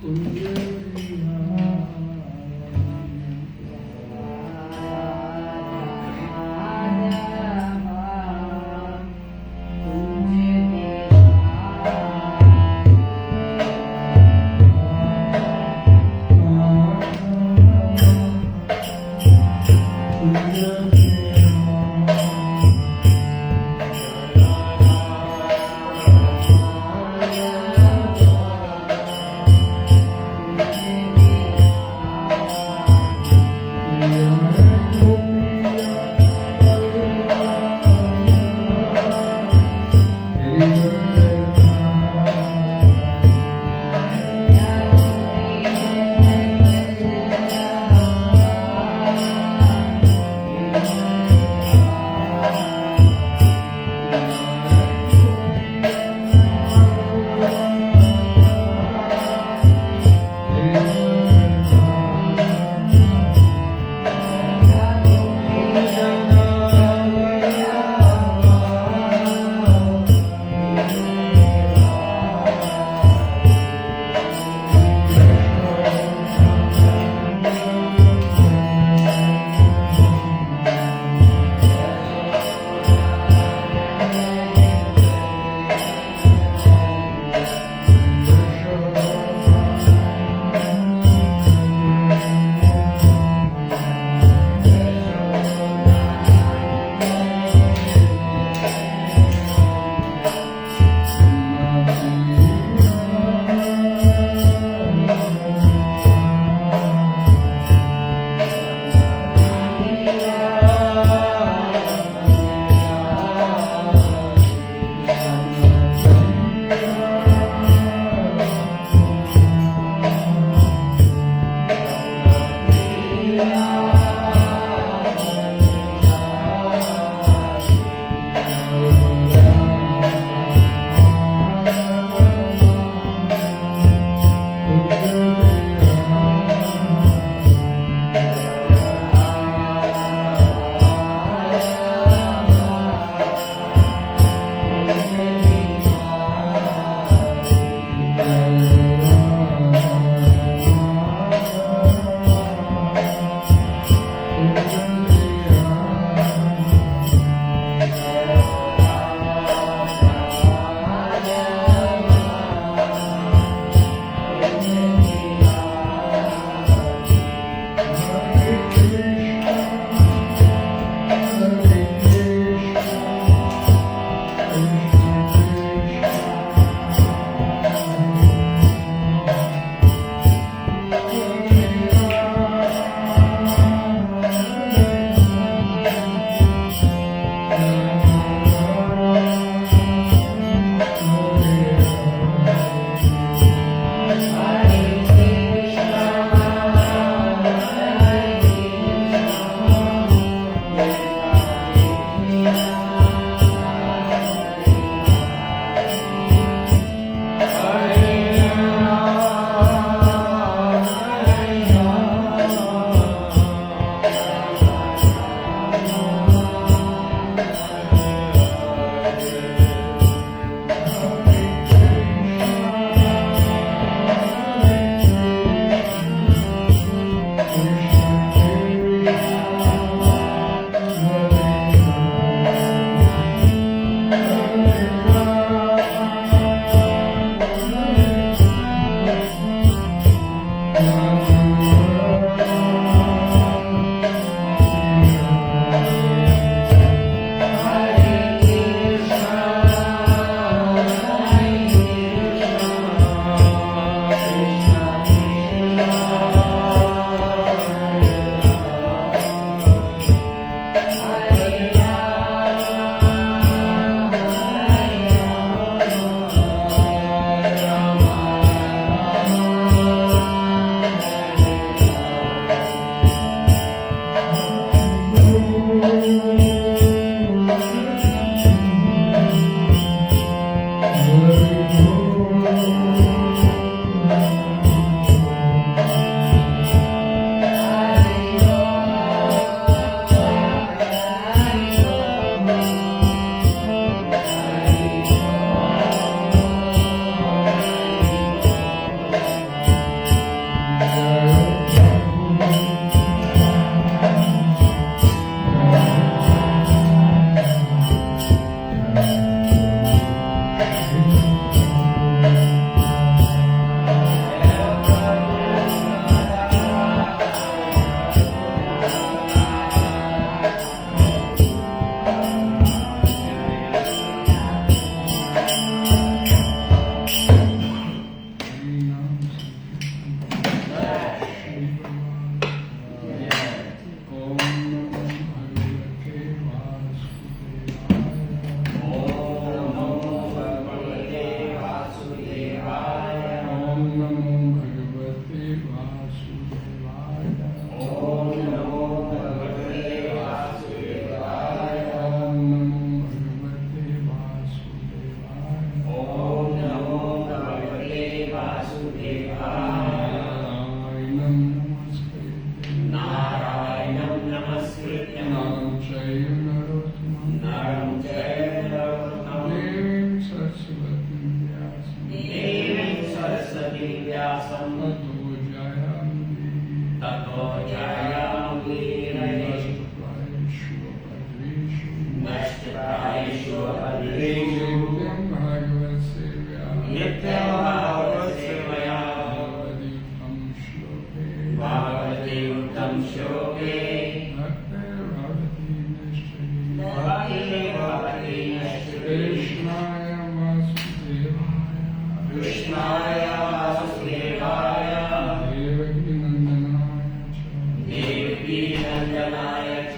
Thank you. ततो जायामि नष्टप्रायेषु अपद्रेषु नित्यं भागवत सेवया भागवते उत्तम श्लोके भक्ति भवति कृष्णाय वासुदेवाय देवकी नंदनाय च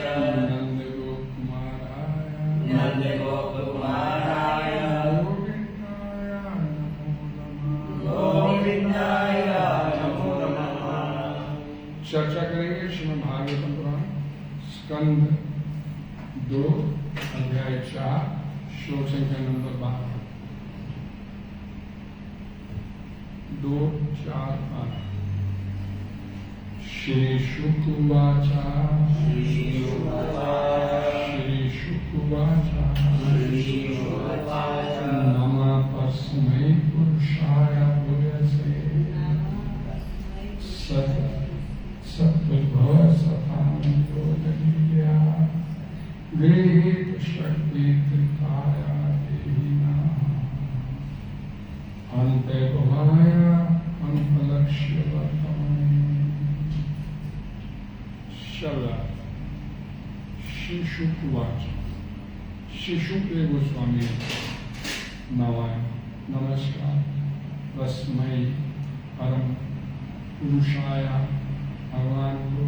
नंदगोपकुमाराय गोविंदाय नमो नमः। चर्चा करेंगे श्रीमद् भागवतम पुराण स्कंद 2 अध्याय 4 श्लोक संख्या नंबर 12 2, 4, 12। श्री शुकवाच नमः तस्मै पुरुषाय भूयसे सद्भव सतान्तो दलीया गृहीत शक्ति कृताया देहिना अन्ते भवाय अनुपलक्ष्य वर्तमाने। शब्द श्री शुकवाच श्री शुकदेव गोस्वामी नवाय नमस्कार तस्मै परम पुरुषाय भगवान को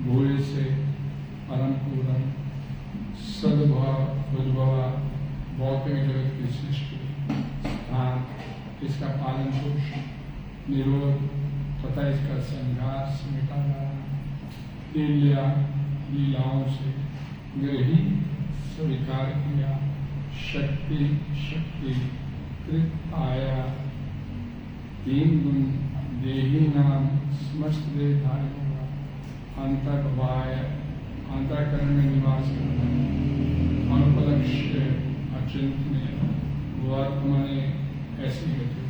भूले से परम पूर्ण सद्भाव उद्भवा भौतिक जगत की सृष्टि स्थान इसका पालन पोषण निरोध तथा इसका संघार समेटा जाना लीलाओं से ग्रही स्वीकार किया शक्ति कृत आया 3 गुण देही नाम समस्त देहधारी होगा अंतःकरण में निवास करना अनुपलक्ष्य अचिंतनीय वर्तमाने ऐसी गति।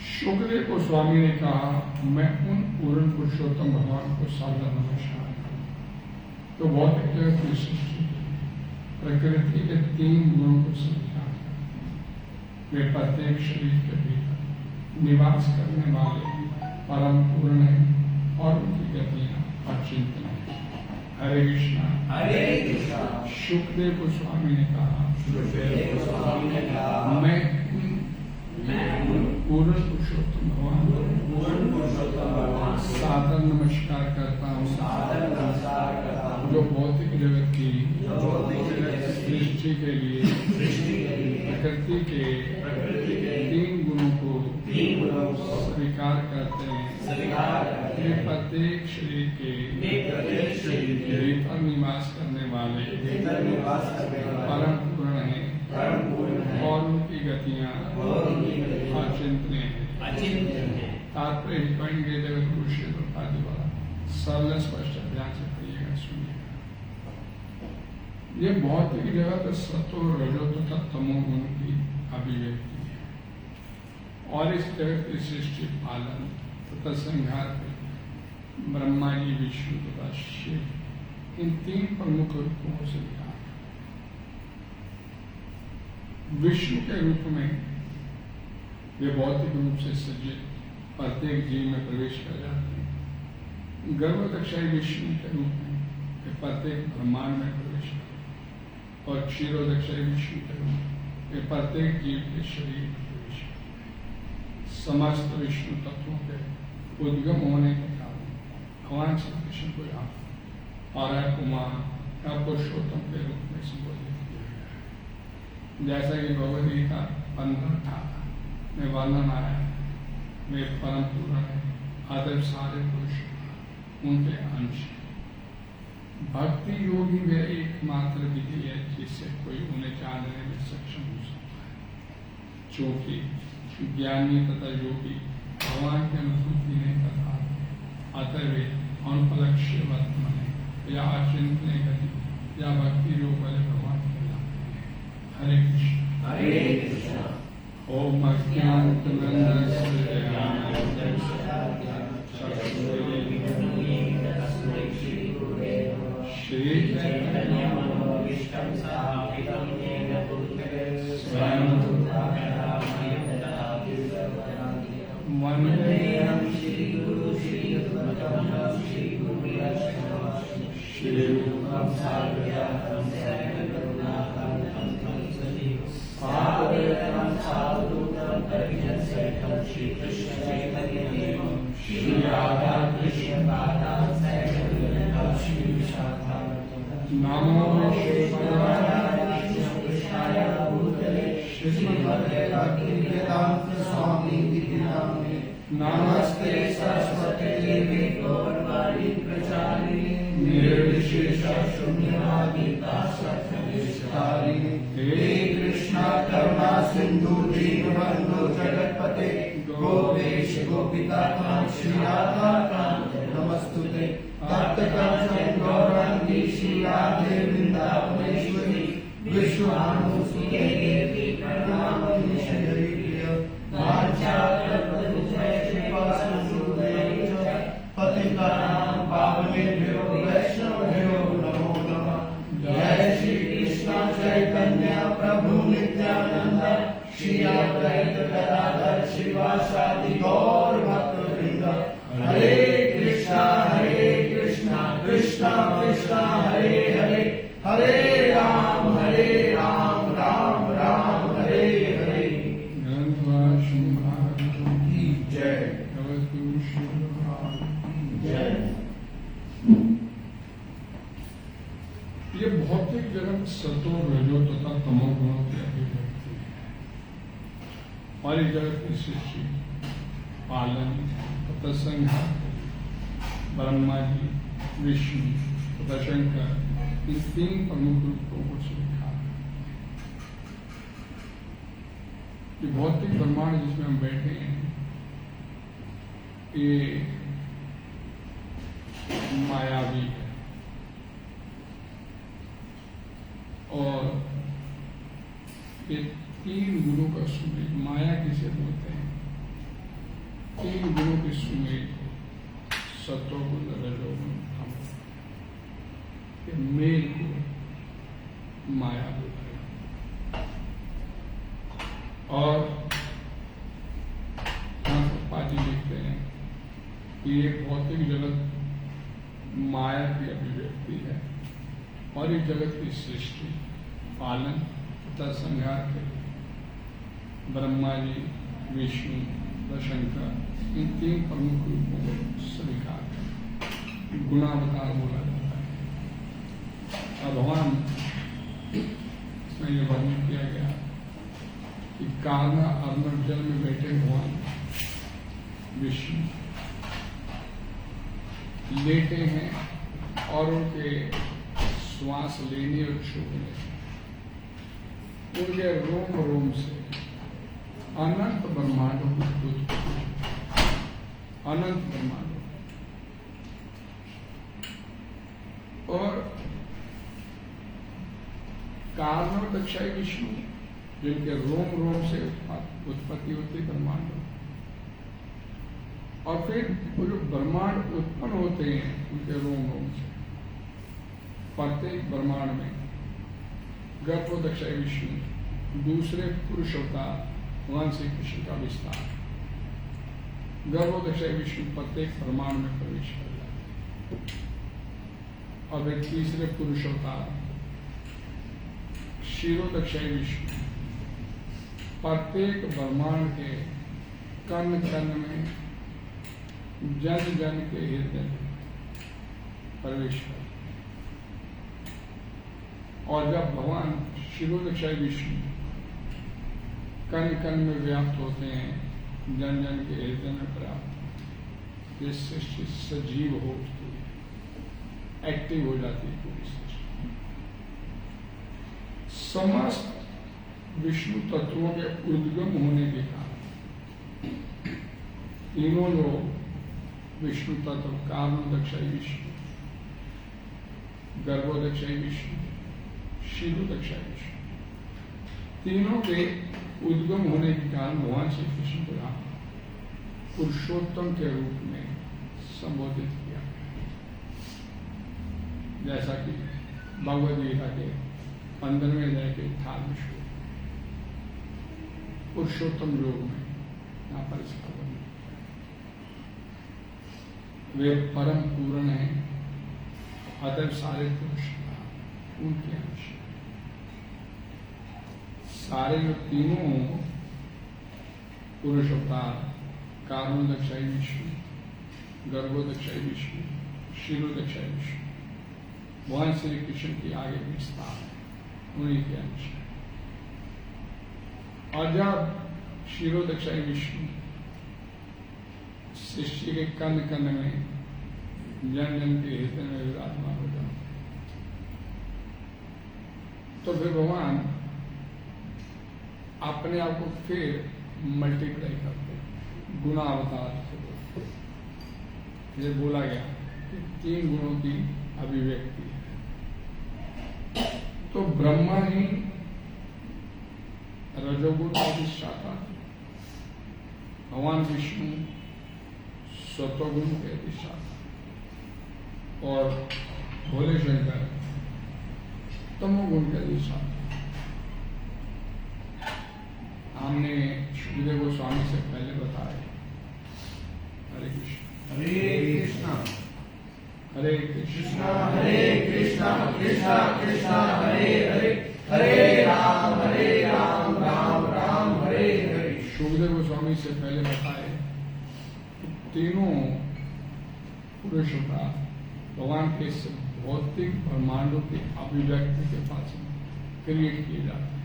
शुकदेव गोस्वामी ने कहा मैं उन पूर्ण पुरुषोत्तम भगवान को सादर नमस्कार करता। तो भौतिक जगत की सृष्टि प्रकृति के 3 गुणों को स्वीकार वे प्रत्येक शरीर के भीतर निवास करने वाले परम पूर्ण है और उनकी गतियां अचिंतनीय है। हरे कृष्णा हरे कृष्णा। शुकदेव गोस्वामी ने कहा मैं पूर्ण पुरुषोत्तम भगवान सादर नमस्कार करता हूँ जो भौतिक जगत की सृष्टि के लिए प्रकृति के 3 गुणों को स्वीकार करते हैं। प्रत्येक शरीर के भीतर निवास करने वाले परम पूर्ण है और उनकी गतियां अचिंतनीय है। तात्पर्य पॉइंट के जगत कुरुक्षेत्र आदि वाला सरल स्पष्ट ध्यान से पढ़िएगा सुनिएगा। ये भौतिक जगत सत्व रजो तथा तमो गुण की अभिव्यक्ति है और इस जगत की सृष्टि पालन तथा संहार ब्रह्मा जी विष्णु तथा शिव इन 3 प्रमुख रूपों से विचार। विष्णु के रूप में वे भौतिक रूप से सज्जित प्रत्येक जीव में प्रवेश कर जाते हैं। गर्भदक्षाई विष्णु के रूप में वे प्रत्येक ब्रह्मांड में प्रवेश करते हैं और क्षीरोदक्षाई विष्णु के रूप में वे प्रत्येक जीव के शरीर में प्रवेश करते हैं। समस्त विष्णु तत्वों के उद्गम होने के कारण भगवान श्री कृष्ण को यहाँ और कुमार या पुरुषोत्तम के रूप में संबोधित किया गया है। जैसा कि भगवद गीता 15 में वर्णन आया है वे परम पूर्ण है आदर सारे पुरुष उनके अंश। भक्ति योगी वे एकमात्र विधि है जिससे कोई उन्हें जानने में सक्षम हो सकता है। क्योंकि ज्ञानी तथा योगी भगवान की अनुभूति नहीं करता अतः वे अनुपलक्ष्य वर्तमान या अचिंतनीय गति या भक्ति योग वाले भगवान कहलाते हैं। हरे कृष्ण। हरे कृष्ण। ओम अज्ञानतिमिरन्दस्य श्री चैतन्यमनोभीष्टं स्थापितं येन भूतले स्वयं रूपाकारमयं ददाति सर्वकार्यं। वन्देऽहं श्रीगुरु श्रीयुतपदं श्रीगुरुवैष्णवं श्रीरूपं साग्रजातं शरणकरुणाकान्तं तं सजीवं साद्वैतं सावधूतं परिजनसहितं श्रीकृष्ण चैतन्यदेवं श्रीराधाकृष्णपादां सहितं श्रीविशाखां नमो विष्णुपदाय कृष्णाय भूतले श्रीमते भक्तिवेदांत स्वामी नामे नमस्ते सरस्वती देवी गौरवाणी प्रचारिणे निर्विशेष शून्यवादी सत्यनिष्ठारिणे हे कृष्णा करुणा सिंधु दीनबंधु जगत्पते गोपेश गोपिका श्री राधा कांत नमस्तुते तप्त कंचन गौरांगी श्री राधे वृंदावनेश्वरी विश्वानुसुते देवी प्रणमामि श्रीहरिप्रिय वाञ्छाकल्पतरुभ्यश्च कृपासिन्धुभ्यश्च पतितानां पावनेभ्यो वैष्णवेभ्यो नमो नमः। जय श्री कृष्ण चैतन्य प्रभु नित्यानंद श्री अद्वैत गदाधर श्रीवासादि गौर भक्तवृंद। हरे कृष्णा कृष्णा कृष्णा हरे हरे हरे राम राम राम हरे हरे। की जय जय। ये भौतिक जगत सतो रजो तथा तमो गुणों की अभिव्यक्ति है और ये जगत की सृष्टि पालन तथा संहार ब्रह्मा जी विष्णु तथा शंकर इन तीन प्रमुख रूपों को स्वीकार। ये भौतिक ब्रह्मांड जिसमें हम बैठे हैं ये मायावी है और ये तीन गुणों का सुमेल। माया किसे बोलते हैं? तीन गुणों के सुमेल सत्वगुण रजोगुण तमोगुण के मेल को माया बोलते हैं। और पाजी लिखते हैं कि ये भौतिक जगत माया की अभिव्यक्ति है और इस जगत की सृष्टि पालन तथा संहार के लिए ब्रह्मा जी विष्णु व शंकर इन तीन प्रमुख रूपों को स्वीकार कर गुणावतार बोला जाता है। और भगवान इसमें यह वर्णन किया गया कि कान्हा अर्णव जल में बैठे भगवान विष्णु लेटे हैं और उनके श्वास लेने और छोड़ने उनके रोम रोम से अनंत ब्रह्मांडों की उत्पत्ति, अनंत ब्रह्मांडों और कारणों दक्षाई विष्णु जिनके रोम रोम से उत्पत्ति होती ब्रह्मांडों और फिर वो जो ब्रह्मांड उत्पन्न होते हैं उनके रोम रोम से प्रत्येक ब्रह्मांड में गर्भोदक्षाई विष्णु दूसरे पुरुष अवतार भगवान श्री कृष्ण का विस्तार। गर्भोदक्षाई विष्णु प्रत्येक ब्रह्मांड में प्रवेश कर जाते और वे तीसरे पुरुष अवतार क्षीरोदक्षाई विष्णु प्रत्येक ब्रह्मांड के कण कण में जन जन के हृदय में प्रवेश कर। और जब भगवान क्षीरोदक्षाई विष्णु कण कण में व्याप्त होते हैं जन जन के हृदय में प्राप्त, ये सृष्टि सजीव हो उठती है, एक्टिव हो जाती है पूरी सृष्टि। समस्त विष्णु तत्वों के उद्गम होने के कारण तीनों लोग विष्णु तत्व कारणोदक्षाई विष्णु, गर्भोदक्षाई विष्णु, क्षीरोदक्षाई विष्णु, तीनों के उद्गम होने के कारण भगवान श्री कृष्ण को यहाँ पुरुषोत्तम के रूप में संबोधित किया, जैसा कि भगवद गीता के 15वें अध्याय के 18वें श्लोक पुरुषोत्तम योग में यहाँ पर इसका वर्णन। वे परम पूर्ण है, अतः सारे पुरुष उनके अंश, सारे जो तीनों पुरुष अवतार, कारणोदक्षाई विष्णु, गर्भोदक्षाई विष्णु, क्षीरोदक्षाई विष्णु, भगवान श्री कृष्ण की आगे विस्तार है, उन्हीं के अंश है। और जब क्षीरोदक्षाई विष्णु सृष्टि के कण कण में जन जन के हृदय में विराजमान हो जाते, तो फिर भगवान अपने आप को फिर मल्टीप्लाई करते, गुना अवतार से बोलते। ये बोला गया कि 3 गुणों की अभिव्यक्ति है। तो ब्रह्मा ही रजोगुण का अधिष्ठाता, भगवान विष्णु सत्वगुण के अधिष्ठाता और भोले शंकर तमोगुण के अधिष्ठाता। हमने सुखदेव गोस्वामी से पहले बताया। हरे कृष्ण हरे कृष्णा हरे कृष्ण हरे कृष्णा कृष्णा कृष्णा हरे हरे, हरे राम राम राम हरे हरे। सुखदेव गोस्वामी से पहले बताए तीनों पुरुषों का भगवान के भौतिक ब्रह्मांडों की अभिव्यक्ति के पास क्रिएट किए जाते हैं,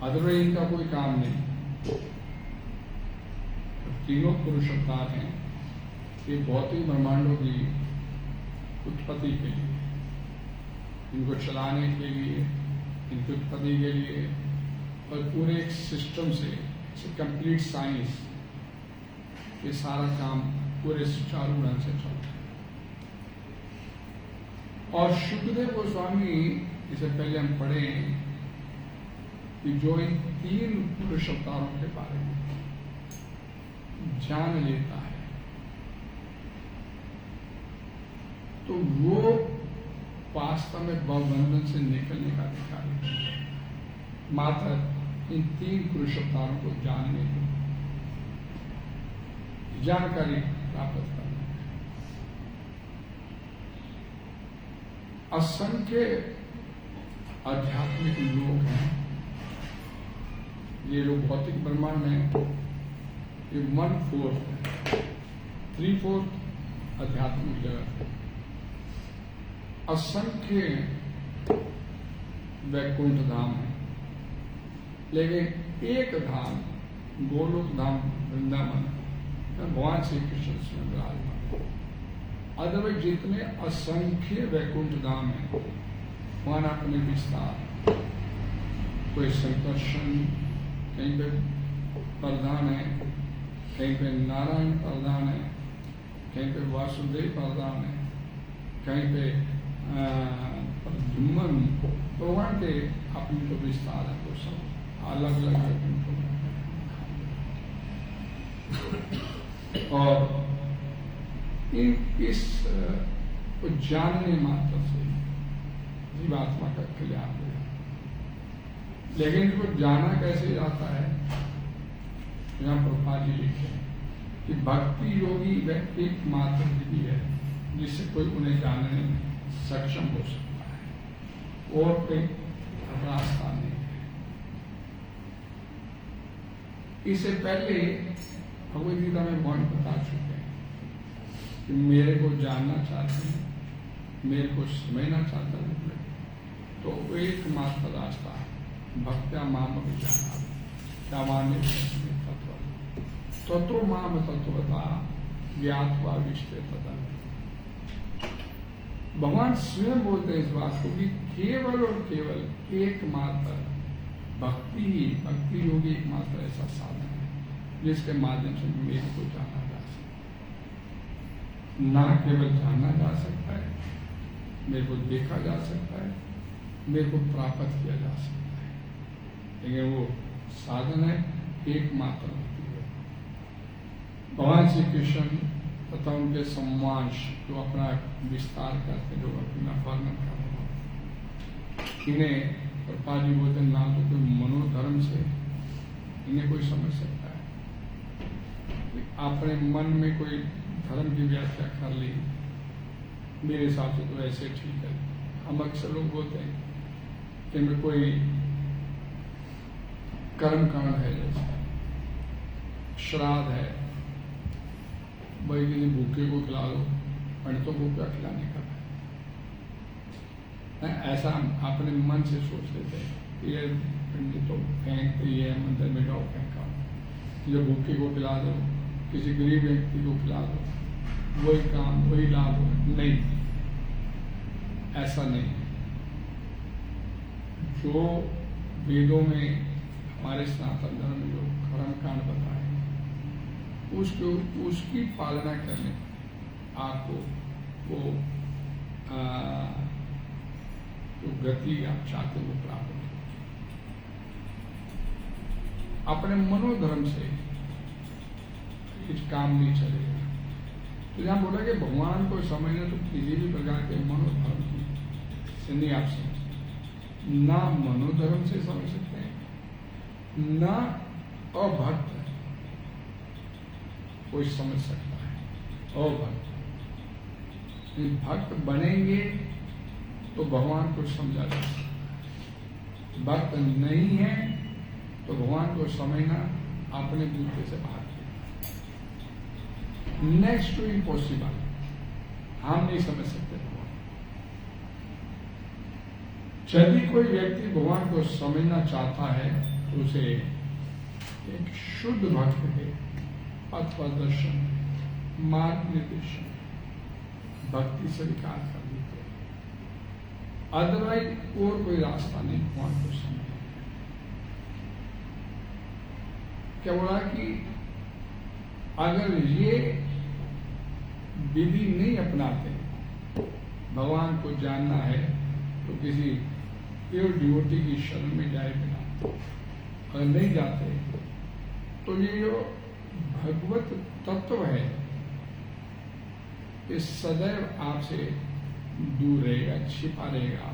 अदरवाइज इनका कोई काम नहीं। तीनों पुरुष अवतार हैं, ये भौतिक ब्रह्मांडों की उत्पत्ति के लिए, इनको चलाने के लिए, इनकी उत्पत्ति के लिए और पूरे एक सिस्टम से कंप्लीट साइंस, ये सारा काम पूरे सुचारू ढंग से चलता है। और सुखदेव गोस्वामी, इससे पहले हम पढ़े कि जो इन 3 पुरुष अवतारों के बारे में जान लेता है, तो वो वास्तव में भवबंधन से निकलने का अधिकारी है, मात्र इन 3 पुरुष अवतारों को जानने को, जानकारी प्राप्त करना। असंख्य आध्यात्मिक लोग हैं, ये जो भौतिक ब्रह्मांड है ये 1/4 है, 3/4 आध्यात्मिक जगत है। असंख्य वैकुंठ धाम है, लेकिन एक धाम गोलोक धाम वृंदावन भगवान श्री कृष्ण से विराजमान। अदरवाइज जितने असंख्य वैकुंठ धाम है, भगवान अपने विस्तार, कोई संकर्षण कहीं पे प्रधान है, कहीं पे नारायण प्रधान है, कहीं पे वासुदेव प्रधान है, कहीं पे प्रद्युम्न, भगवान के अपने जो विस्तार है वो सब अलग अलग वैकुंठों में। और इस को जानने मात्र से जीवात्मा का कल्याण हो जाता है। लेकिन इसको जाना कैसे जाता है, यहाँ प्रभुपाद जी लिखे कि भक्ति योगी वह एकमात्र विधि है जिससे कोई उन्हें जानने में सक्षम हो सकता है, और कोई रास्ता नहीं है। इससे पहले भगवद गीता में भगवान बता चुके हैं कि मेरे को जानना चाहते हैं, मेरे को समझना चाहते हैं, तो एकमात्र रास्ता है भक्त्या माम विजाना, क्या माने तत्व माम तत्वता ज्ञात्वा विश्वे तथा। भगवान स्वयं बोलते हैं इस बात को कि केवल और केवल एकमात्र भक्ति ही, भक्ति योगी एकमात्र ऐसा साधन है जिसके माध्यम से मेरे को जाना जा सकता है। ना केवल जाना जा सकता है, मेरे को देखा जा सकता है, मेरे को प्राप्त किया जा सकता है। लेकिन वो साधन है एकमात्र होती है। भगवान श्री कृष्ण तथा उनके सम्मांश जो अपना विस्तार करते, जो अपना वर्णन कर रहे हैं, इन्हें प्रभुपाद जी बोलते ना तो कोई मनोधर्म से इन्हें कोई समझ सकता है। अपने मन में कोई धर्म की व्याख्या कर ली, मेरे हिसाब से तो ऐसे ठीक है। हम अक्सर लोग बोलते हैं कि में कोई कर्म कांड है, जैसे श्राद्ध है, भाई किसी भूखे को खिला लो, पंडितों को क्या खिलाने का है, ऐसा हम अपने मन से सोच लेते हैं कि ये पंडितों फेंक ये मंदिर में जाओ फेंका, जो भूखे को खिला दो, किसी गरीब व्यक्ति को खिला दो, वही काम वही लाभ हो। नहीं, ऐसा नहीं। जो वेदों में हमारे सनातन धर्म में जो कर्म कांड बताए, उसकी पालना करने आपको वो जो गति आप चाहते वो प्राप्त हो। अपने मनोधर्म से कुछ काम नहीं चलेगा। तो जहां बोला कि भगवान को समझना तो किसी भी प्रकार के मनोधर्म से नहीं आप समझ, ना मनोधर्म से समझ सकते हैं, ना अभक्त कोई समझ सकता है। अभक्त भक्त बनेंगे तो भगवान को समझा जा सकता है। भक्त नहीं है तो भगवान को समझना अपने बुद्धि से बाहर नेक्स्ट टू इम्पॉसिबल, हम नहीं समझ सकते भगवान। यदि कोई व्यक्ति भगवान को समझना चाहता है तो उसे एक शुद्ध भक्त के पथ प्रदर्शन, मार्ग निर्देशन, भक्ति से विकास करनी चाहिए। अदरवाइज और कोई रास्ता नहीं भगवान को समझने। क्या बोला कि अगर ये विधि नहीं अपनाते, भगवान को जानना है तो किसी प्योर डिवोटी की शरण में जाए बिना, अगर नहीं जाते तो ये जो भगवत तत्व है ये सदैव आपसे दूर रहेगा, छिपा रहेगा।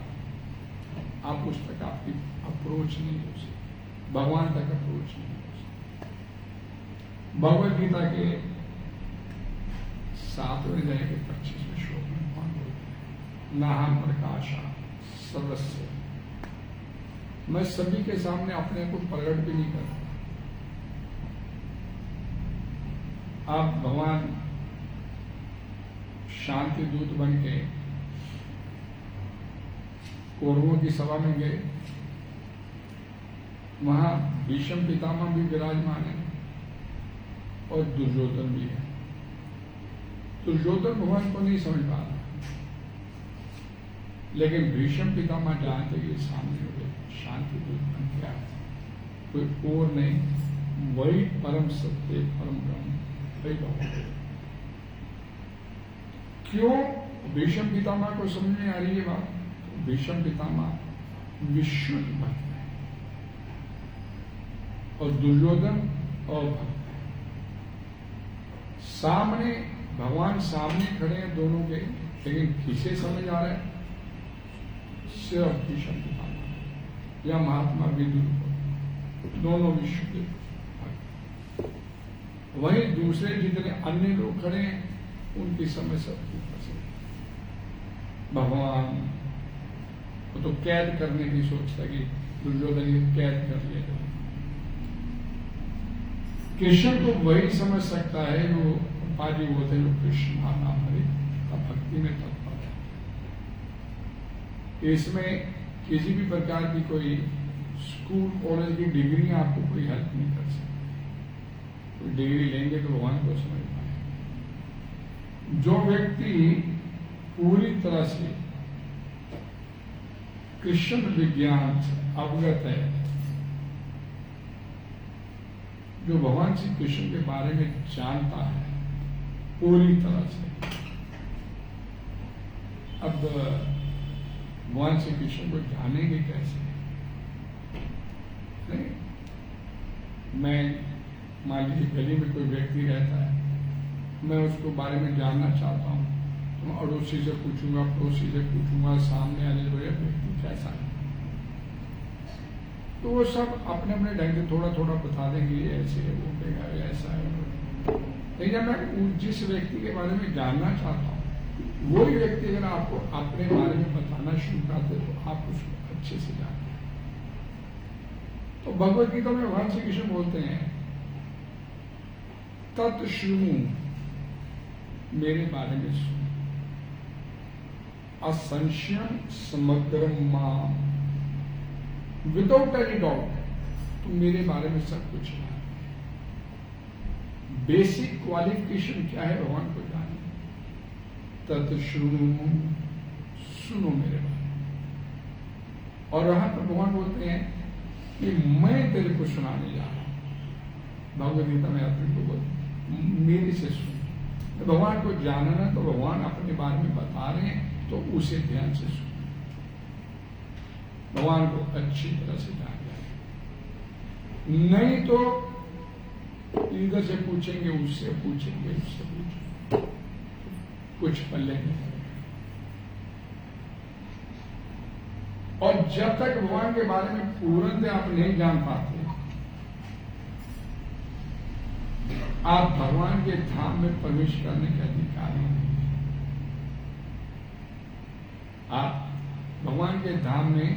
आप उस तक आपकी अप्रोच नहीं हो सकती, भगवान तक अप्रोच नहीं हो सकती। भगवद गीता के 7वें अध्याय के 25वें श्लोक में भगवान बोलते हैं, नाहम प्रकाशा सर्वस्य, मैं सभी के सामने अपने को प्रकट भी नहीं करता। आप भगवान शांति दूत बन के कौरवों की सभा में गए, वहां भीष्म पितामह भी विराजमान है और दुर्योधन भी है। दुर्योधन भगवान को नहीं समझ पा रहा, लेकिन भीष्म पितामह जानते कि सामने हुए शांति दूत बन के आए, कोई और नहीं, वही परम सत्य परम ब्रह्म वही भगवान। क्यों भीष्म पितामह को समझ में आ रही है बात? भीष्म पितामह विशुद्ध भक्त है और दुर्योधन अभक्त है। सामने भगवान सामने खड़े हैं दोनों के, लेकिन किसे समझ आ रहा है? सिर्फ भीष्म पितामह या महात्मा विदुर, दोनों विशुद्ध भक्त। वहीं दूसरे जितने अन्य लोग खड़े हैं उनकी समझ सबकी फंसी। भगवान वो तो कैद करने की सोचता कि दुर्योधन ये कैद कर लिया। कृष्ण को वही समझ सकता है जो पाजी बोलते जो कृष्ण नाम हरे का भक्ति में तत्पर है। इसमें किसी भी प्रकार की कोई स्कूल कॉलेज की डिग्री आपको कोई हेल्प नहीं कर सकती। कोई डिग्री लेंगे तो भगवान को समझ पाए। जो व्यक्ति पूरी तरह से कृष्ण विज्ञान से अवगत है, जो भगवान श्री कृष्ण के बारे में जानता है पूरी तरह से, अब भगवान श्री कृष्ण को जानेंगे कैसे? नहीं, मैं मान लीजिए गली में कोई व्यक्ति रहता है, मैं उसको बारे में जानना चाहता हूँ, तो मैं अड़ोसी से पूछूंगा, पड़ोसी से पूछूंगा, सामने आने वाले व्यक्ति कैसा है, तो वो सब अपने अपने ढंग से थोड़ा थोड़ा बता देंगे, ये ऐसे है, वो कहेगा ऐसा है। लेकिन जब मैं जिस व्यक्ति के बारे में जानना चाहता हूँ, वही व्यक्ति अगर आपको अपने बारे में बताना शुरू करते तो आप उसको अच्छे से जानते हैं। तो भगवत गीता में भगवान श्री कृष्ण बोलते हैं, तत्शृणु, मेरे बारे में सुन, असंशयम समग्रम माम, विदाउट एनी डाउट, तुम मेरे बारे में सब कुछ जान। बेसिक क्वालिफिकेशन क्या है भगवान को जानने, तत्शृणु, सुनो मेरे बारे में। और वहां पर भगवान बोलते हैं कि मैं तेरे को सुनाने जा रहा हूं। भगवद गीता में अर्जुन को बोलते मेरे से सुन। तो भगवान को जानना, तो भगवान अपने बारे में बता रहे हैं, तो उसे ध्यान से सुन, भगवान को अच्छी तरह से जान जाए। नहीं तो इधर से पूछेंगे, उससे पूछेंगे, उससे पूछेंगे, कुछ पल्ले नहीं पड़ेगा। और जब तक भगवान के बारे में पूर्ण आप नहीं जान पाते, आप भगवान के धाम में प्रवेश करने के अधिकारी नहीं। आप भगवान के धाम में,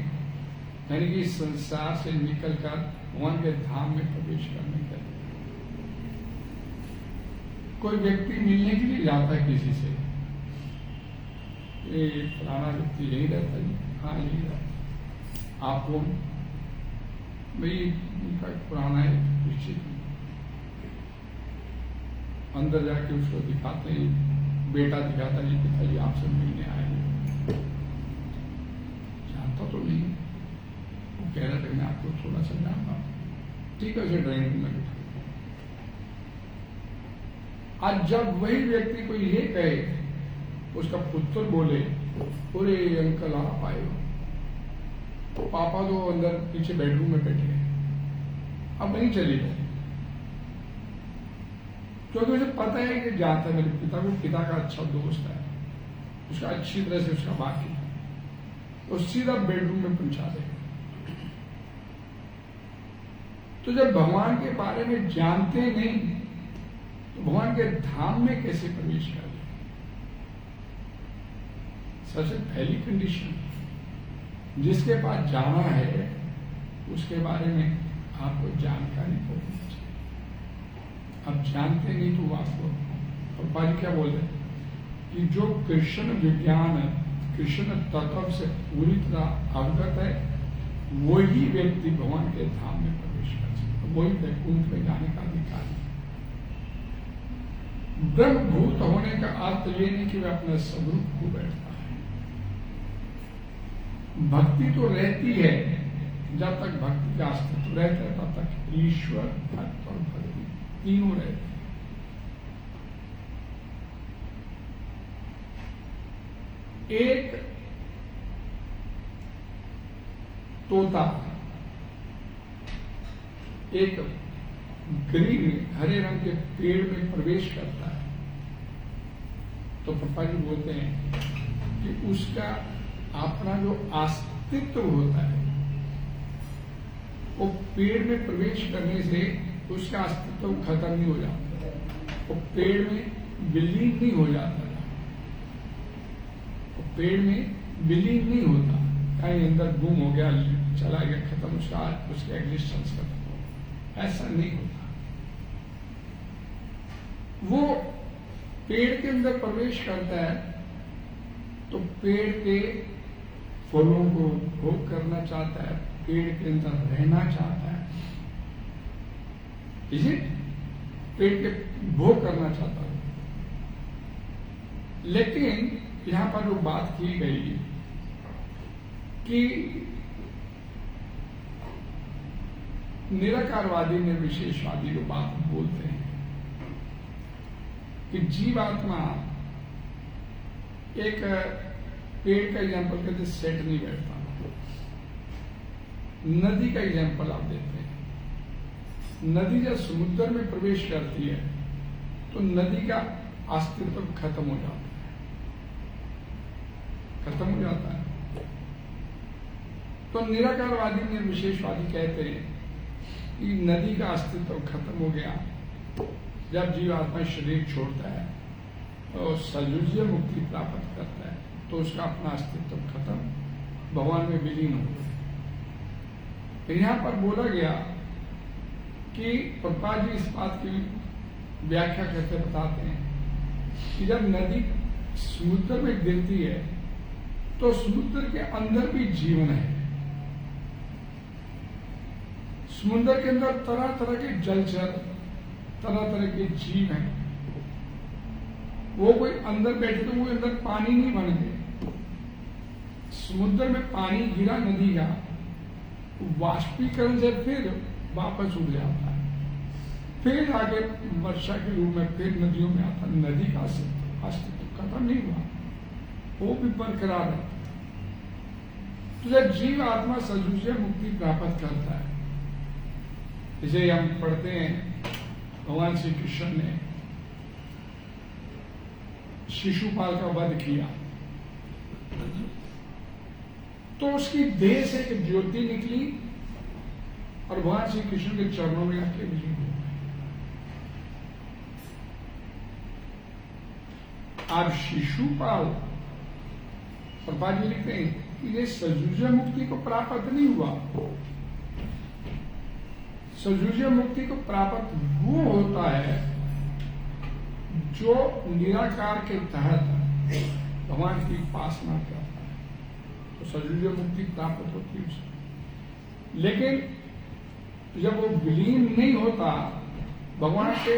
यानी कि संसार से निकलकर भगवान के धाम में प्रवेश करने के अधिकारी। कोई व्यक्ति मिलने के लिए जाता है किसी से, ये फलाना व्यक्ति यही रहता है, हाँ यही रहता, आप कौन? भाई उनका पुराना है निश्चित। अंदर जाके उसको दिखाते हैं, बेटा दिखाता है, पिताजी आपसे मिलने आए हैं। जानता तो नहीं, वो कह रहा था मैं आपको थोड़ा सा जानता हूं, ठीक है, उसे ड्राइंग रूम में बिठा। आज जब वही व्यक्ति को ये कहे, उसका पुत्र बोले, अरे अंकल आप आए हो, तो पापा तो अंदर पीछे बेडरूम में बैठे हैं, अब नहीं चली गए, क्योंकि उसे पता है कि जानता है मेरे पिता को, पिता का अच्छा दोस्त है, उसका अच्छी तरह से उसका बात किया, तो सीधा बेडरूम में पहुंचा देगा। तो जब भगवान के बारे में जानते नहीं, तो भगवान के धाम में कैसे प्रवेश करें? सबसे पहली कंडीशन, जिसके पास जाना है उसके बारे में आपको जानकारी होनी चाहिए। अब जानते नहीं तो आपको, और पाजी क्या बोल रहे कि जो कृष्ण विज्ञान, कृष्ण तत्व से पूरी तरह अवगत है, वही व्यक्ति भगवान के धाम में प्रवेश कर सकता, वही वैकुंठ में जाने का अधिकारी। ब्रह्मभूत होने का अर्थ ये नहीं कि वह अपना स्वरूप को बैठता है। भक्ति तो रहती है, जब तक भक्ति का अस्तित्व रहता है तब तक ईश्वर, भक्त और भक्ति तीनों रहते हैं। एक तोता एक ग्रीन हरे रंग के पेड़ में प्रवेश करता है, तो पापा जी बोलते हैं कि उसका अपना जो अस्तित्व होता है, वो पेड़ में प्रवेश करने से उसका अस्तित्व खत्म नहीं हो जाता, वो पेड़ में विलीन नहीं हो जाता, वो पेड़ में विलीन नहीं होता, कहीं अंदर गुम हो गया, चला गया, खत्म, उसका एग्जिस्टेंस खत्म हो गया, ऐसा नहीं होता। वो पेड़ के अंदर प्रवेश करता है तो पेड़ के फलों को भोग करना चाहता है, पेड़ के अंदर रहना चाहता है, इसे पेड़ के भोग करना चाहता है। लेकिन यहां पर जो बात की गई कि निराकारवादी निर्विशेषवादी जो बात बोलते हैं कि जीवात्मा एक पेड़ का एग्जाम्पल कहते सेट नहीं बैठता, नदी का एग्जाम्पल आप देते हैं नदी जब समुद्र में प्रवेश करती है तो नदी का अस्तित्व खत्म हो जाता है, खत्म हो जाता है। तो निराकारवादी निर्विशेषवादी कहते हैं कि नदी का अस्तित्व खत्म हो गया जब जीवात्मा शरीर छोड़ता है तो सजुज्य मुक्ति प्राप्त करता है, तो उसका अपना अस्तित्व खत्म, भगवान में विलीन हो गया। यहां पर बोला गया कि प्रभुपाद जी इस बात की व्याख्या करते बताते हैं कि जब नदी समुद्र में गिरती है तो समुद्र के अंदर भी जीवन है। समुद्र के अंदर तरह तरह के जलचर, तरह तरह के जीव हैं। वो कोई अंदर बैठे तो वो अंदर पानी नहीं बन गए। समुद्र में पानी गिरा नदी का, वाष्पीकरण से फिर वापस उड़ जाता है, फिर आगे वर्षा के रूप में फिर नदियों में आता है। नदी का अस्तित्व खत्म नहीं हुआ, वो भी बरकरार है। तो जब जीव आत्मा सजुज्य मुक्ति प्राप्त करता है, इसे हम पढ़ते हैं भगवान श्री कृष्ण ने शिशुपाल का वध किया तो उसकी देह से एक ज्योति निकली और भगवान श्री कृष्ण के चरणों में आके विलीन हो गए। अब शिशुपाल प्रभुपाद जी लिखते हैं कि ये सजुज्य मुक्ति को प्राप्त नहीं हुआ। सजुज्य मुक्ति को प्राप्त वो होता है जो निराकार के तहत भगवान की उपासना करता है, तो सजुज्य मुक्ति प्राप्त होती है उसे। लेकिन जब वो विलीन नहीं होता, भगवान के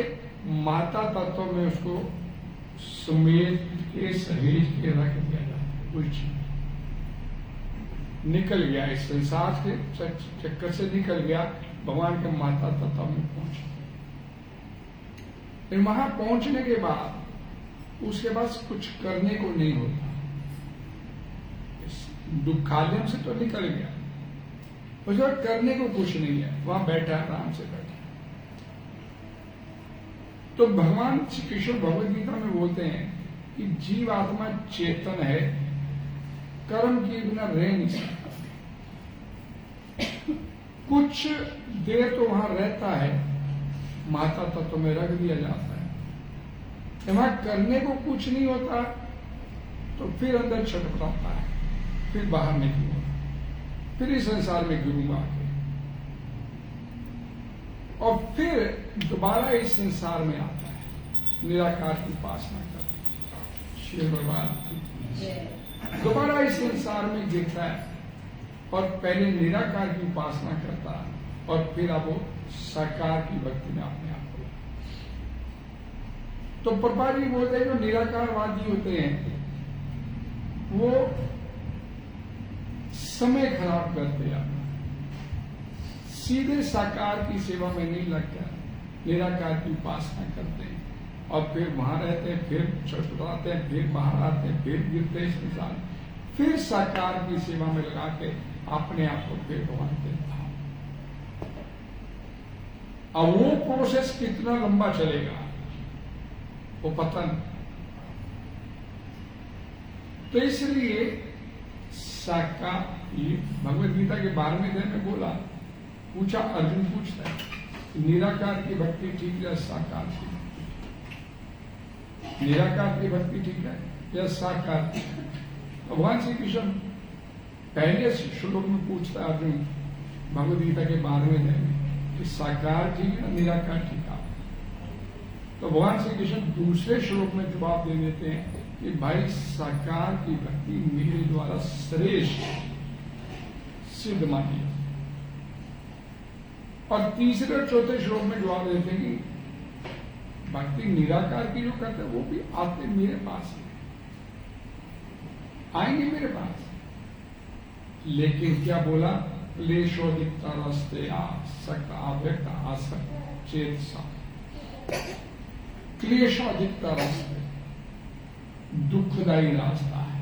माता तत्व में उसको समेट के सहेज के रख दिया जाता है, कुछ निकल गया इस संसार के चक्कर से, निकल गया, भगवान के माता तत्व में पहुंच। फिर वहां पहुंचने के बाद उसके पास कुछ करने को नहीं होता, दुखालयम से तो निकल गया, उसके बाद करने को कुछ नहीं है, वहां बैठा आराम से बैठा। तो भगवान श्री कृष्ण भगवद गीता में बोलते हैं कि जीव आत्मा चेतन है, कर्म के बिना रह नहीं सकता। कुछ देर तो वहां रहता है, माता तत्व में रख दिया जाता है, वहां करने को कुछ नहीं होता तो फिर अंदर छटपटाता है, फिर बाहर निकलूंगा, फिर इस संसार में गिरूंगा आके, और फिर दोबारा इस संसार में आता है, निराकार की उपासना करता, श्री भगवान दोबारा इस संसार में गिरता है और पहले निराकार की उपासना करता है और फिर अब वो साकार की भक्ति में अपने आप को। तो प्रभुपाद जी बोलते हैं जो निराकारवादी होते हैं वो समय खराब करते हैं, सीधे साकार की सेवा में नहीं लगकर निराकार की उपासना करते हैं और फिर वहां रहते हैं, फिर छटपटाते हैं, फिर बाहर आते हैं, फिर गिरते हैं संसार, फिर साकार की सेवा में लगा के अपने आप को फिर भगवान देता। अब वो प्रोसेस कितना लंबा चलेगा वो पता नहीं। तो इसलिए साकार, ये भगवद गीता के 12वें अध्याय में बोला, पूछा, अर्जुन पूछता है निराकार की भक्ति ठीक है साकार की? निराकार की भक्ति ठीक है या साकार? भगवान श्री कृष्ण पहले श्लोक में पूछता है अर्जुन भगवद गीता के 12वें अध्याय में कि साकार ठीक है निराकार ठीक है? तो भगवान श्री कृष्ण दूसरे श्लोक में जवाब दे देते हैं कि भाई साकार की भक्ति मेरे द्वारा श्रेष्ठ सिद्ध मानी। और तीसरे और चौथे श्लोक में जवाब देते हैं कि भक्ति निराकार की जो करते हैं वो भी आते मेरे पास है, आएंगे मेरे पास। लेकिन क्या बोला? क्लेशोदिता रास्ते आसक्त आव्यक्त आसक्त चेत सा। क्लेशोदिता रास्ते दुखदायी रास्ता है,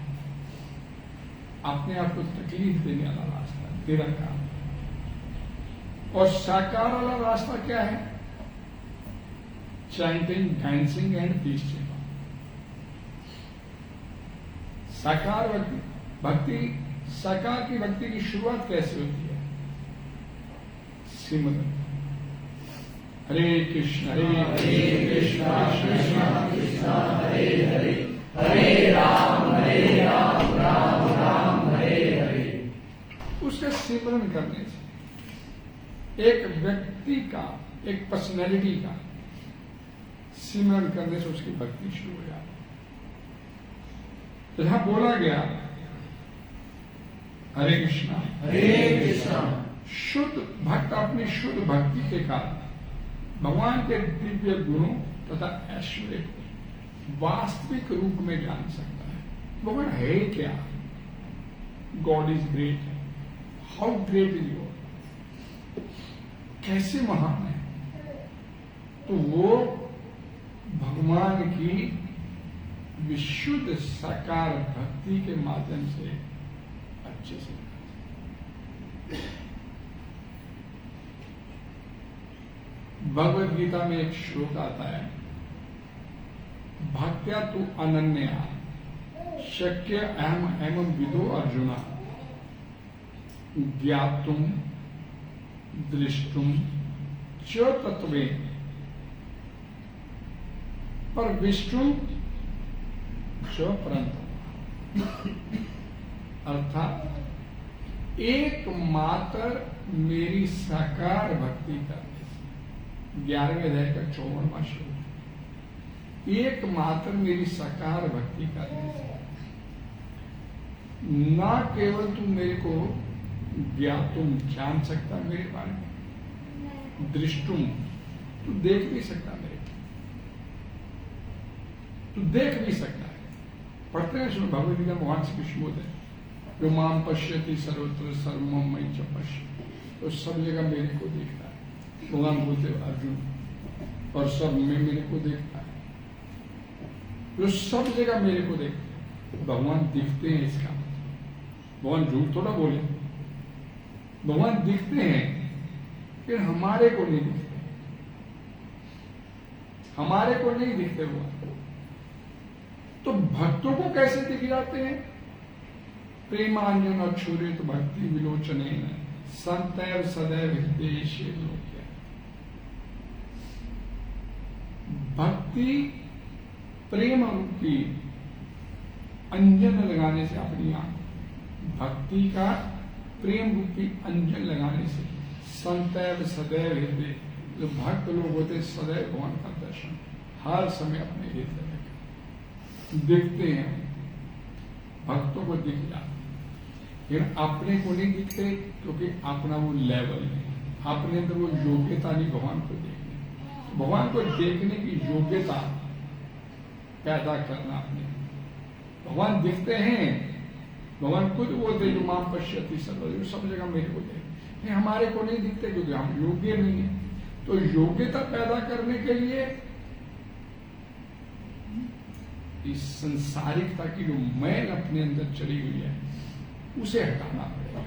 अपने आप को तकलीफ देने वाला रास्ता, निराकार। और साकार वाला रास्ता क्या है? Chanting, dancing and feasting. साकार भक्ति, साकार की भक्ति की शुरुआत कैसे होती है? सिमरन। हरे कृष्ण हरे कृष्ण कृष्ण कृष्ण हरे हरे, हरे राम राम राम हरे हरे। उसका सिमरन करने से एक व्यक्ति का, एक पर्सनैलिटी का सिमरन करने से उसकी भक्ति शुरू हो जाती है। जहां बोला गया हरे कृष्णा, शुद्ध भक्त अपनी शुद्ध भक्ति के कारण भगवान के दिव्य गुणों तथा ऐश्वर्य को वास्तविक रूप में जान सकता है। भगवान है क्या? God is great. How great is God? कैसे महान है? तो वो भगवान की विशुद्ध साकार भक्ति के माध्यम से अच्छे से भगवद गीता में एक श्लोक आता है, भक्त्या तु अनन्या शक्य अहम एवं विदो अर्जुना ज्ञातुम दृष्टुम च तत्वे पर विष्णु च परंतु। अर्थात एकमात्र मेरी साकार भक्ति करने से, 11वें अध्याय का 54वां श्लोक, एकमात्र मेरी साकार भक्ति करने से ना केवल तुम मेरे को ज्ञातुम जान सकता मेरे बारे में, दृष्टुम तू देख भी सकता मेरे को, तू देख भी सकता है। पढ़ते हैं सुनो भगवद गीता, भगवान श्री कृष्ण बोलते हैं, जो माम पश्यति सर्वत्र सर्वम मयि च पश्य, तो सब जगह मेरे को देखता है। भगवान बोलते अर्जुन, और सब में मेरे को देखता है। जो सब जगह मेरे को देखते, भगवान दिखते हैं, इसका भगवान झूठ थोड़ा बोले, भगवान दिखते हैं फिर हमारे को नहीं दिखते, हमारे को नहीं दिखते भगवान। तो भक्तों को कैसे दिख जाते हैं? प्रेमांजन अक्षुरित भक्ति विलोचने संतैव सदैव हृदय लोक्य। भक्ति प्रेम रूपी अंजन लगाने से, अपनी आंख भक्ति का प्रेम रूपी अंजन लगाने से संतैव सदैव हृदय, जो भक्त लोग होते सदैव भगवान का दर्शन हर समय अपने हृदय में देखते हैं। भक्तों को दिख जाते, लेकिन अपने को नहीं दिखते, क्योंकि अपना वो लेवल नहीं, अपने अंदर वो योग्यता नहीं भगवान को देखने। भगवान को देखने की योग्यता पैदा करना अपने। भगवान दिखते हैं, भगवान खुद बोलते जो माम पश्यति सर्वत्र, सब जगह मेरे को देखते, हमारे को नहीं दिखते क्योंकि हम योग्य नहीं है। तो योग्यता पैदा करने के लिए इस संसारिकता की जो मैल अपने अंदर चली हुई है उसे हटाना पड़ेगा।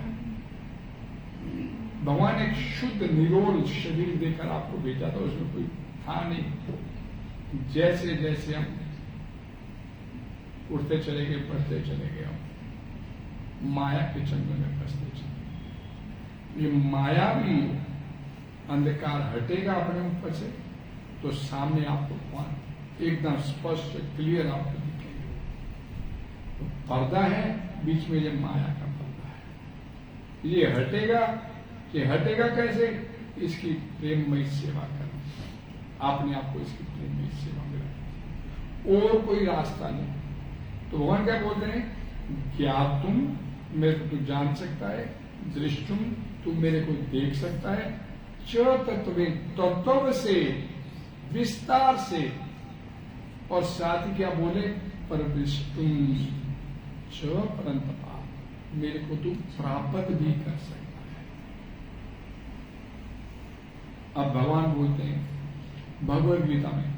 भगवान एक शुद्ध निरोल शरीर देकर आपको भेजा था, उसमें कोई था नहीं। जैसे जैसे हम उठते चले गए, बढ़ते चले गए, हम माया के चंगल में फंसते चले। ये मायावी अंधकार हटेगा अपने ऊपर से, तो सामने आपको भगवान एकदम स्पष्ट क्लियर आपको दिखेंगे। तो पर्दा है बीच में, ये माया का पर्दा है। ये हटेगा, ये हटेगा कैसे? इसकी प्रेममयी सेवा करना, आपने आपको इसकी प्रेममयी सेवा में रखना, और कोई रास्ता नहीं। तो भगवान क्या बोलते हैं? ज्ञातुम, मेरे को तू जान सकता है, दृष्टुम, तू मेरे को देख सकता है, च तत्व, तत्व से, विस्तार से, और साथ ही क्या बोले? पर विष्णुम च परंतपा, मेरे को तू प्राप्त भी कर सकता है। अब भगवान बोलते हैं भगवद गीता में,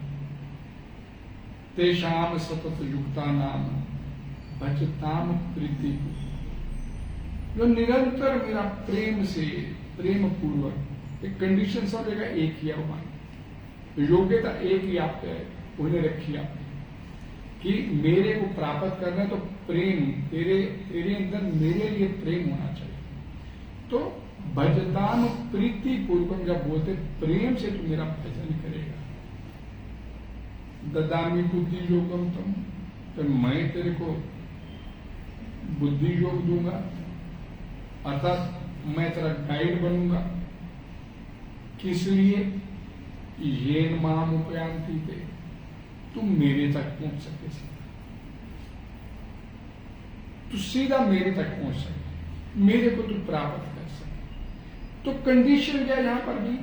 तेषाम सतत युक्ता नाम भजताम प्रीति, जो निरंतर मेरा प्रेम से, प्रेम पूर्वक एक कंडीशन सब जगह एक ही है भगवान, योग्यता एक ही आप उन्हें रखी आपने कि मेरे को प्राप्त करना है, तो प्रेम तेरे अंदर मेरे लिए प्रेम होना चाहिए। तो भजताम प्रीति पूर्वक, जब बोलते प्रेम से तू मेरा भजन करेगा, ददामी बुद्धि योगम तुम, तो मैं तेरे को बुद्धि योग दूंगा, अर्थात मैं तेरा गाइड बनूंगा। किस लिए? ये माम उपयांति थे, तुम मेरे तक पहुंच सके, तू सीधा मेरे तक पहुंच सके, मेरे को तू प्राप्त कर सके। तो कंडीशन क्या यहां पर भी?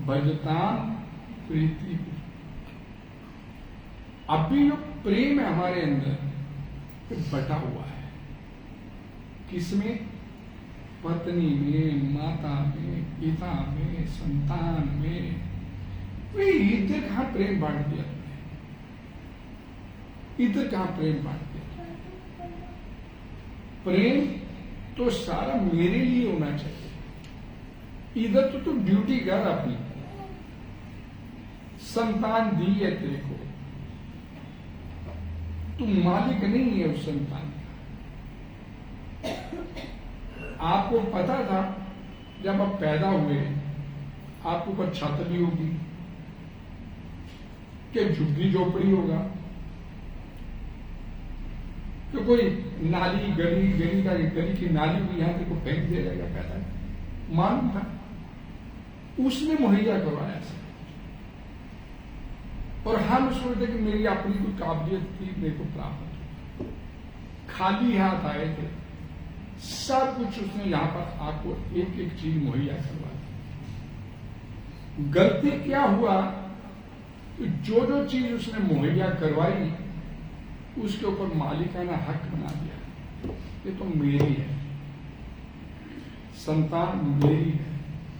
भजताम प्रीति। अभी जो प्रेम है हमारे अंदर बटा हुआ है, किसमें? पत्नी में, माता में, पिता में, संतान में। वे इधर कहां प्रेम बांट दिया, इधर कहां प्रेम बांट दिया? प्रेम तो सारा मेरे लिए होना चाहिए। इधर तो तू ड्यूटी कर अपनी, संतान दी है तेरे को, तू मालिक नहीं है उस संतान का। आपको पता था जब आप पैदा हुए आपके ऊपर छत भी होगी, कि झुग्गी झोपड़ी होगा, तो कोई नाली गली की नाली भी यहां तेरे को फेंक दे जाएगा, पैदा मालूम था, उसने मुहैया करवाया सब। और हम सोचते कि मेरी अपनी कोई काबिलियत थी, मेरे को प्राप्त हुआ। खाली हाथ आए थे, सब कुछ उसने यहां पर आपको एक एक चीज मुहैया करवा दी। गलती क्या हुआ? जो जो चीज उसने मुहैया करवाई उसके ऊपर मालिकाना हक बना दिया, ये तो मेरी है, संतान मेरी है,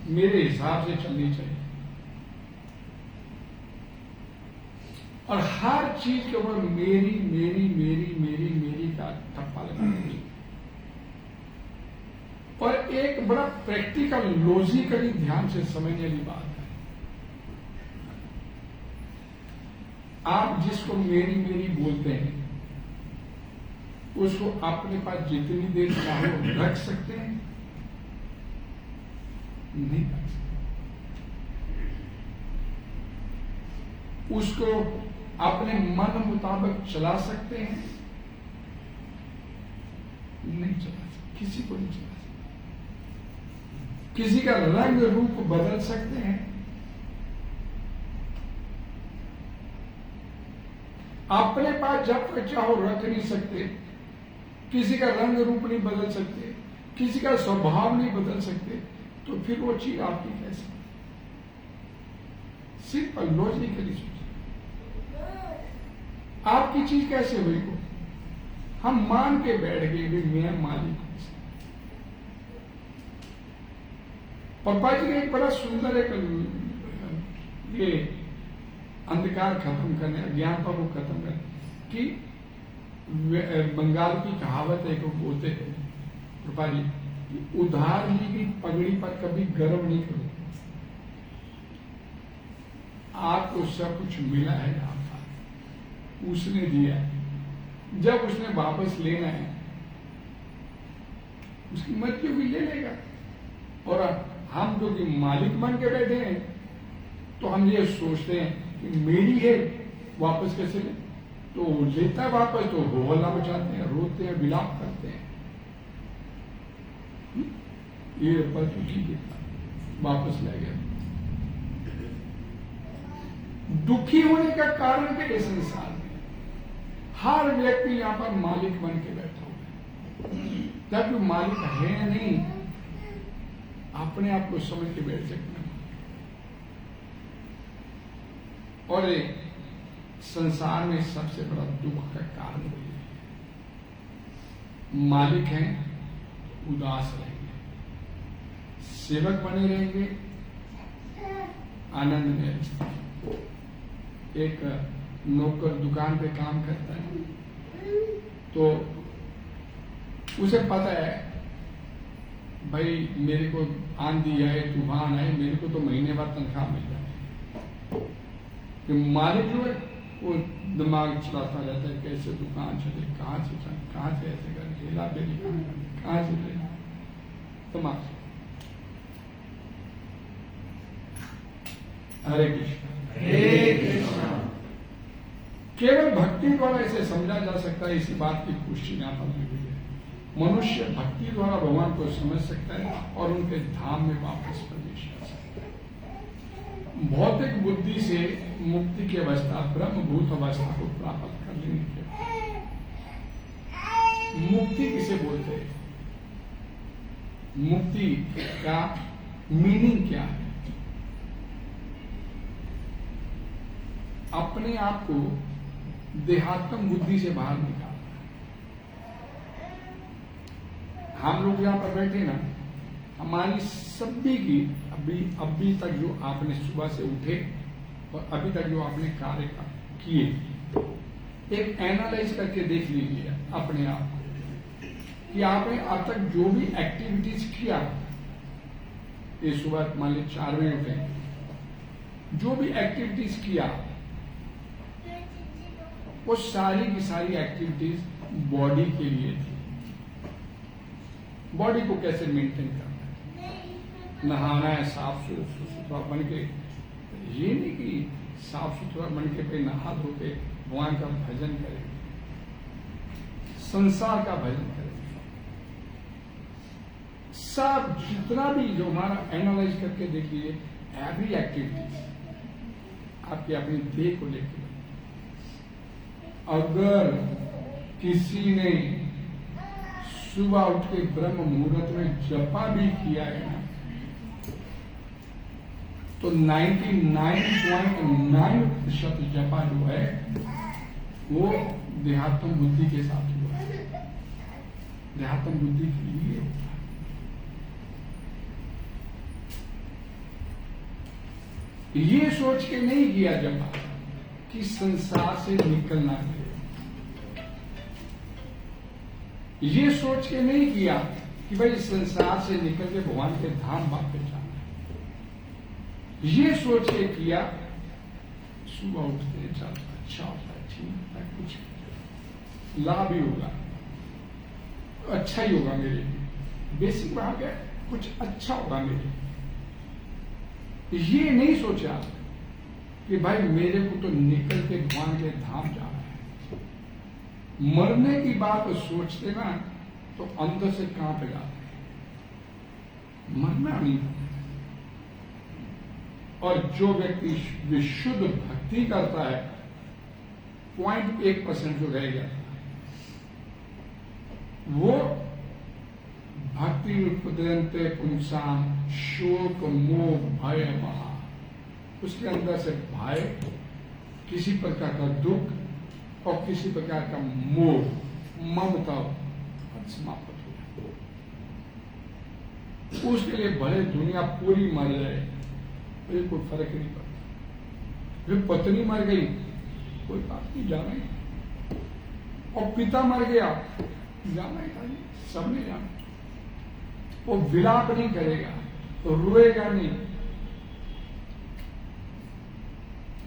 मेरे हिसाब से चलनी चाहिए। और हर चीज के ऊपर मेरी मेरी मेरी मेरी मेरी का ठप्पा लगाना चाहिए। और एक बड़ा प्रैक्टिकल लॉजिकली ध्यान से समझने वाली बात है, आप जिसको मेरी मेरी बोलते हैं उसको अपने पास जितनी देर चाहो रख सकते हैं? नहीं रख सकते। उसको अपने मन मुताबिक चला सकते हैं? नहीं चला सकते, किसी को नहीं चला सकते। किसी का रंग रूप बदल सकते हैं? अपने पास जब तक चाहो रख नहीं सकते, किसी का रंग रूप नहीं बदल सकते, किसी का स्वभाव नहीं बदल सकते, तो फिर वो चीज आपकी कैसे? सिंपल लॉजिकली सोचिए, आपकी चीज कैसे हुई को? हम मान के बैठ गए भी मैं मालिक हूं। पप्पा जी ने एक बड़ा सुंदर एक ये अंधकार खत्म करने, अज्ञानता को खत्म करने कि बंगाल की कहावत है, को बोलते थे पप्पा जी, उधार ली गई पगड़ी पर कभी गर्व नहीं करो। आपको सब कुछ मिला है यहां पर, उसने दिया है, जब उसने वापस लेना है उसकी मर्जी भी ले लेगा। और हम जो कि मालिक बन के बैठे हैं तो हम ये सोचते हैं कि मेरी है, वापस कैसे ले? तो लेता है वापस तो हो हल्ला मचाते हैं, रोते हैं, विलाप करते हैं, ये पर ठीक है वापस ले गया। दुखी होने का कारण क्या है? संसार में हर व्यक्ति यहां पर मालिक बन के बैठा हुआ है, जबकि मालिक है नहीं, अपने आप को समझ के बैठ सकते हैं। और संसार में सबसे बड़ा दुख का कारण वही है, मालिक हैं उदास रहेंगे, सेवक बने रहेंगे आनंद में रहेंगे। एक नौकर दुकान पे काम करता है तो उसे पता है भाई मेरे को आंधी आए तूफान आए, मेरे को तो महीने बाद तनख्वाह मिल जाए। कि मालिक जो है वो दिमाग चलाता रहता है, कैसे दुकान चले, कहाँ से चले, कहाँ से ऐसे कर, हेला बेली कहाँ से लेना, दिमाग से। हरे कृष्ण। हरे कृष्णा। केवल भक्ति द्वारा इसे समझा जा सकता है, इसी बात की पुष्टि यहाँ पर मिली है। मनुष्य भक्ति द्वारा भगवान को समझ सकता है और उनके धाम में वापस प्रवेश कर सकता है। भौतिक बुद्धि से मुक्ति की अवस्था, ब्रह्मभूत अवस्था को प्राप्त कर लेने के बाद मुक्ति किसे बोलते हैं? मुक्ति का मीनिंग क्या है? अपने आप को देहात्म बुद्धि से बाहर निकालना। हम लोग यहां पर बैठे ना, हमारी सभी की अभी तक जो आपने सुबह से उठे और अभी तक जो आपने कार्य किए, एक एनालाइज करके देख लीजिए अपने आप को कि आपने अब तक जो भी एक्टिविटीज किया, ये सुबह मान लीजिए 4 बजे उठे, जो भी एक्टिविटीज किया वो सारी की सारी एक्टिविटीज बॉडी के लिए थी। बॉडी को कैसे मेंटेन करना है, नहाना है साफ सुथरा बन के, ये नहीं कि साफ सुथरा बन के पे नहा धो के भगवान का भजन करें, संसार का भजन करें। सब जितना भी जो हमारा एनालाइज करके देख लीजिए, एवरी एक्टिविटी आपकी अपनी देह को लेकर। अगर किसी ने सुबह उठ के ब्रह्म मुहूर्त में जपा भी किया है ना, तो 99.9% जपा जो है वो देहात्म बुद्धि के साथ हुआ है, देहात्म बुद्धि के लिए होता है। ये सोच के नहीं किया जपा कि संसार से निकलना है, ये सोच के नहीं किया कि भाई संसार से निकल के भगवान के धाम वापस जाना है, ये सोच के किया सुबह उठते चलता अच्छा होता है, ठीक होता है, कुछ लाभ ही होगा, अच्छा ही होगा मेरे लिए, बेसिक बात है कुछ अच्छा होगा मेरे लिए। ये नहीं सोचा कि भाई मेरे को तो निकल के भगवान के धाम जाना है। मरने की बात सोचते ना तो अंदर से कांप जाते, मरना नहीं। और जो व्यक्ति विशुद्ध भक्ति करता है, 0.1% जो रह जाता है, वो भक्ति उत्पद्यन्ते पुंसाम शोक मोह भय महा, उसके अंदर से भय, किसी प्रकार का दुख और किसी प्रकार का मोह, ममता समाप्त हो जाए। उसके लिए भले दुनिया पूरी मर जाए, कोई फर्क नहीं पड़ता। फिर पत्नी मर गई, कोई बात नहीं, जाना ही। और पिता मर गया, जाना ही, सबने जाना। वो विलाप नहीं करेगा, तो रोएगा नहीं।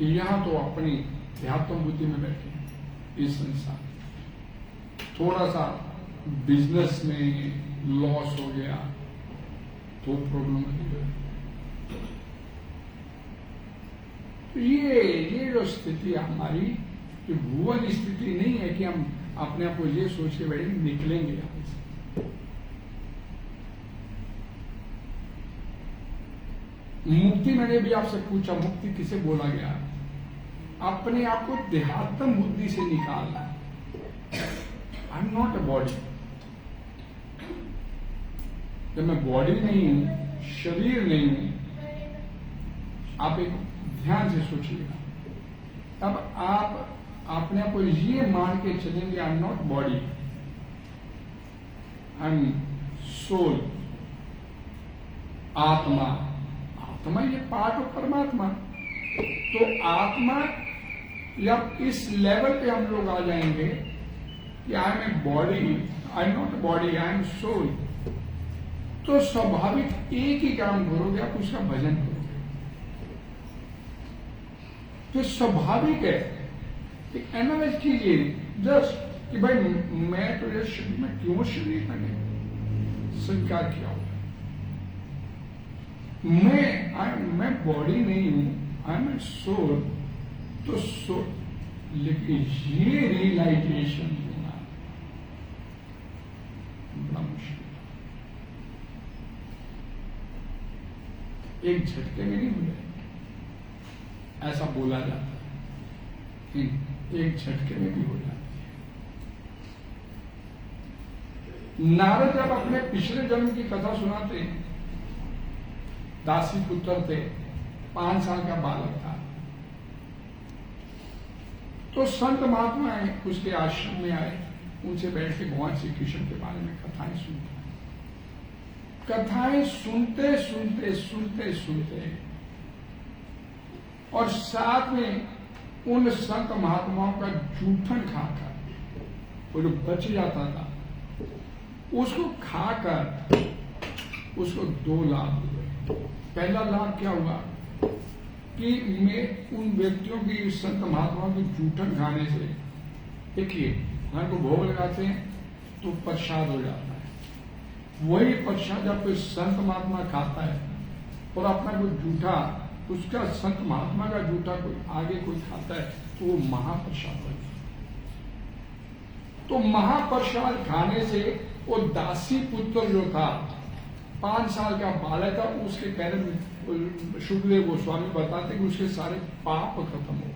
यहां तो अपनी ध्यात्म बुद्धि में बैठे इस संसार। थोड़ा सा बिजनेस में लॉस हो गया तो प्रॉब्लम है। तो ये जो स्थिति है हमारी, ये भुवन स्थिति नहीं है कि हम अपने आप को ये सोच के बैठे निकलेंगे यहां से। मुक्ति, मैंने भी आपसे पूछा मुक्ति किसे बोला गया? अपने आप को देहात्म बुद्धि से निकालना। आई एम नॉट अ बॉडी। जब मैं बॉडी नहीं हूं, शरीर नहीं हूं, आप एक ध्यान से सोचिएगा, तब आप अपने आप को ये मान के चलेंगे, I am not body, I am soul, आत्मा। आत्मा ये पार्ट ऑफ परमात्मा। तो आत्मा जब इस लेवल पे हम लोग आ जाएंगे कि I am a body, I am not body, I am soul, तो स्वाभाविक एक ही काम करोगे, आप उसका भजन करोगे। तो स्वाभाविक है, एक एनालाइज कीजिए जस्ट कि भाई मैं तो ये शरीर में क्यों शरीर मैंने स्वीकार किया हुआ, मैं बॉडी नहीं हूं, आई एम ए सोल। तो सोल, लेकिन ये रियलाइजेशन होना बड़ा मुश्किल, एक झटके में नहीं मिले, ऐसा बोला जाता है, एक झटके में भी हो जाती है। नारद जब अपने पिछले जन्म की कथा सुनाते हैं, दासी पुत्र थे, 5 साल का बालक था, तो संत महात्मा उसके आश्रम में आए, उनसे बैठ के भगवान श्री कृष्ण के बारे में कथाएं सुनते। कथाएं सुनते सुनते सुनते सुनते और साथ में उन संत महात्माओं का जूठन खाकर, वो जो बच जाता था उसको खाकर उसको 2 लाभ हुए। पहला लाभ क्या हुआ कि मैं उन व्यक्तियों की, संत महात्माओं की जूठन खाने से, देखिए घर को भोग लगाते हैं तो प्रसाद हो जाता है, वही प्रसाद जब कोई संत महात्मा खाता है और अपना कोई जूठा, उसका संत महात्मा का जूठा कोई आगे कोई खाता है तो वो महाप्रसाद हो जाता है। तो महाप्रसाद खाने से वो दासी पुत्र जो था, 5 साल का बालक था, उसके पैर में शुभदेव गोस्वामी बताते कि उसके सारे पाप खत्म हो गए।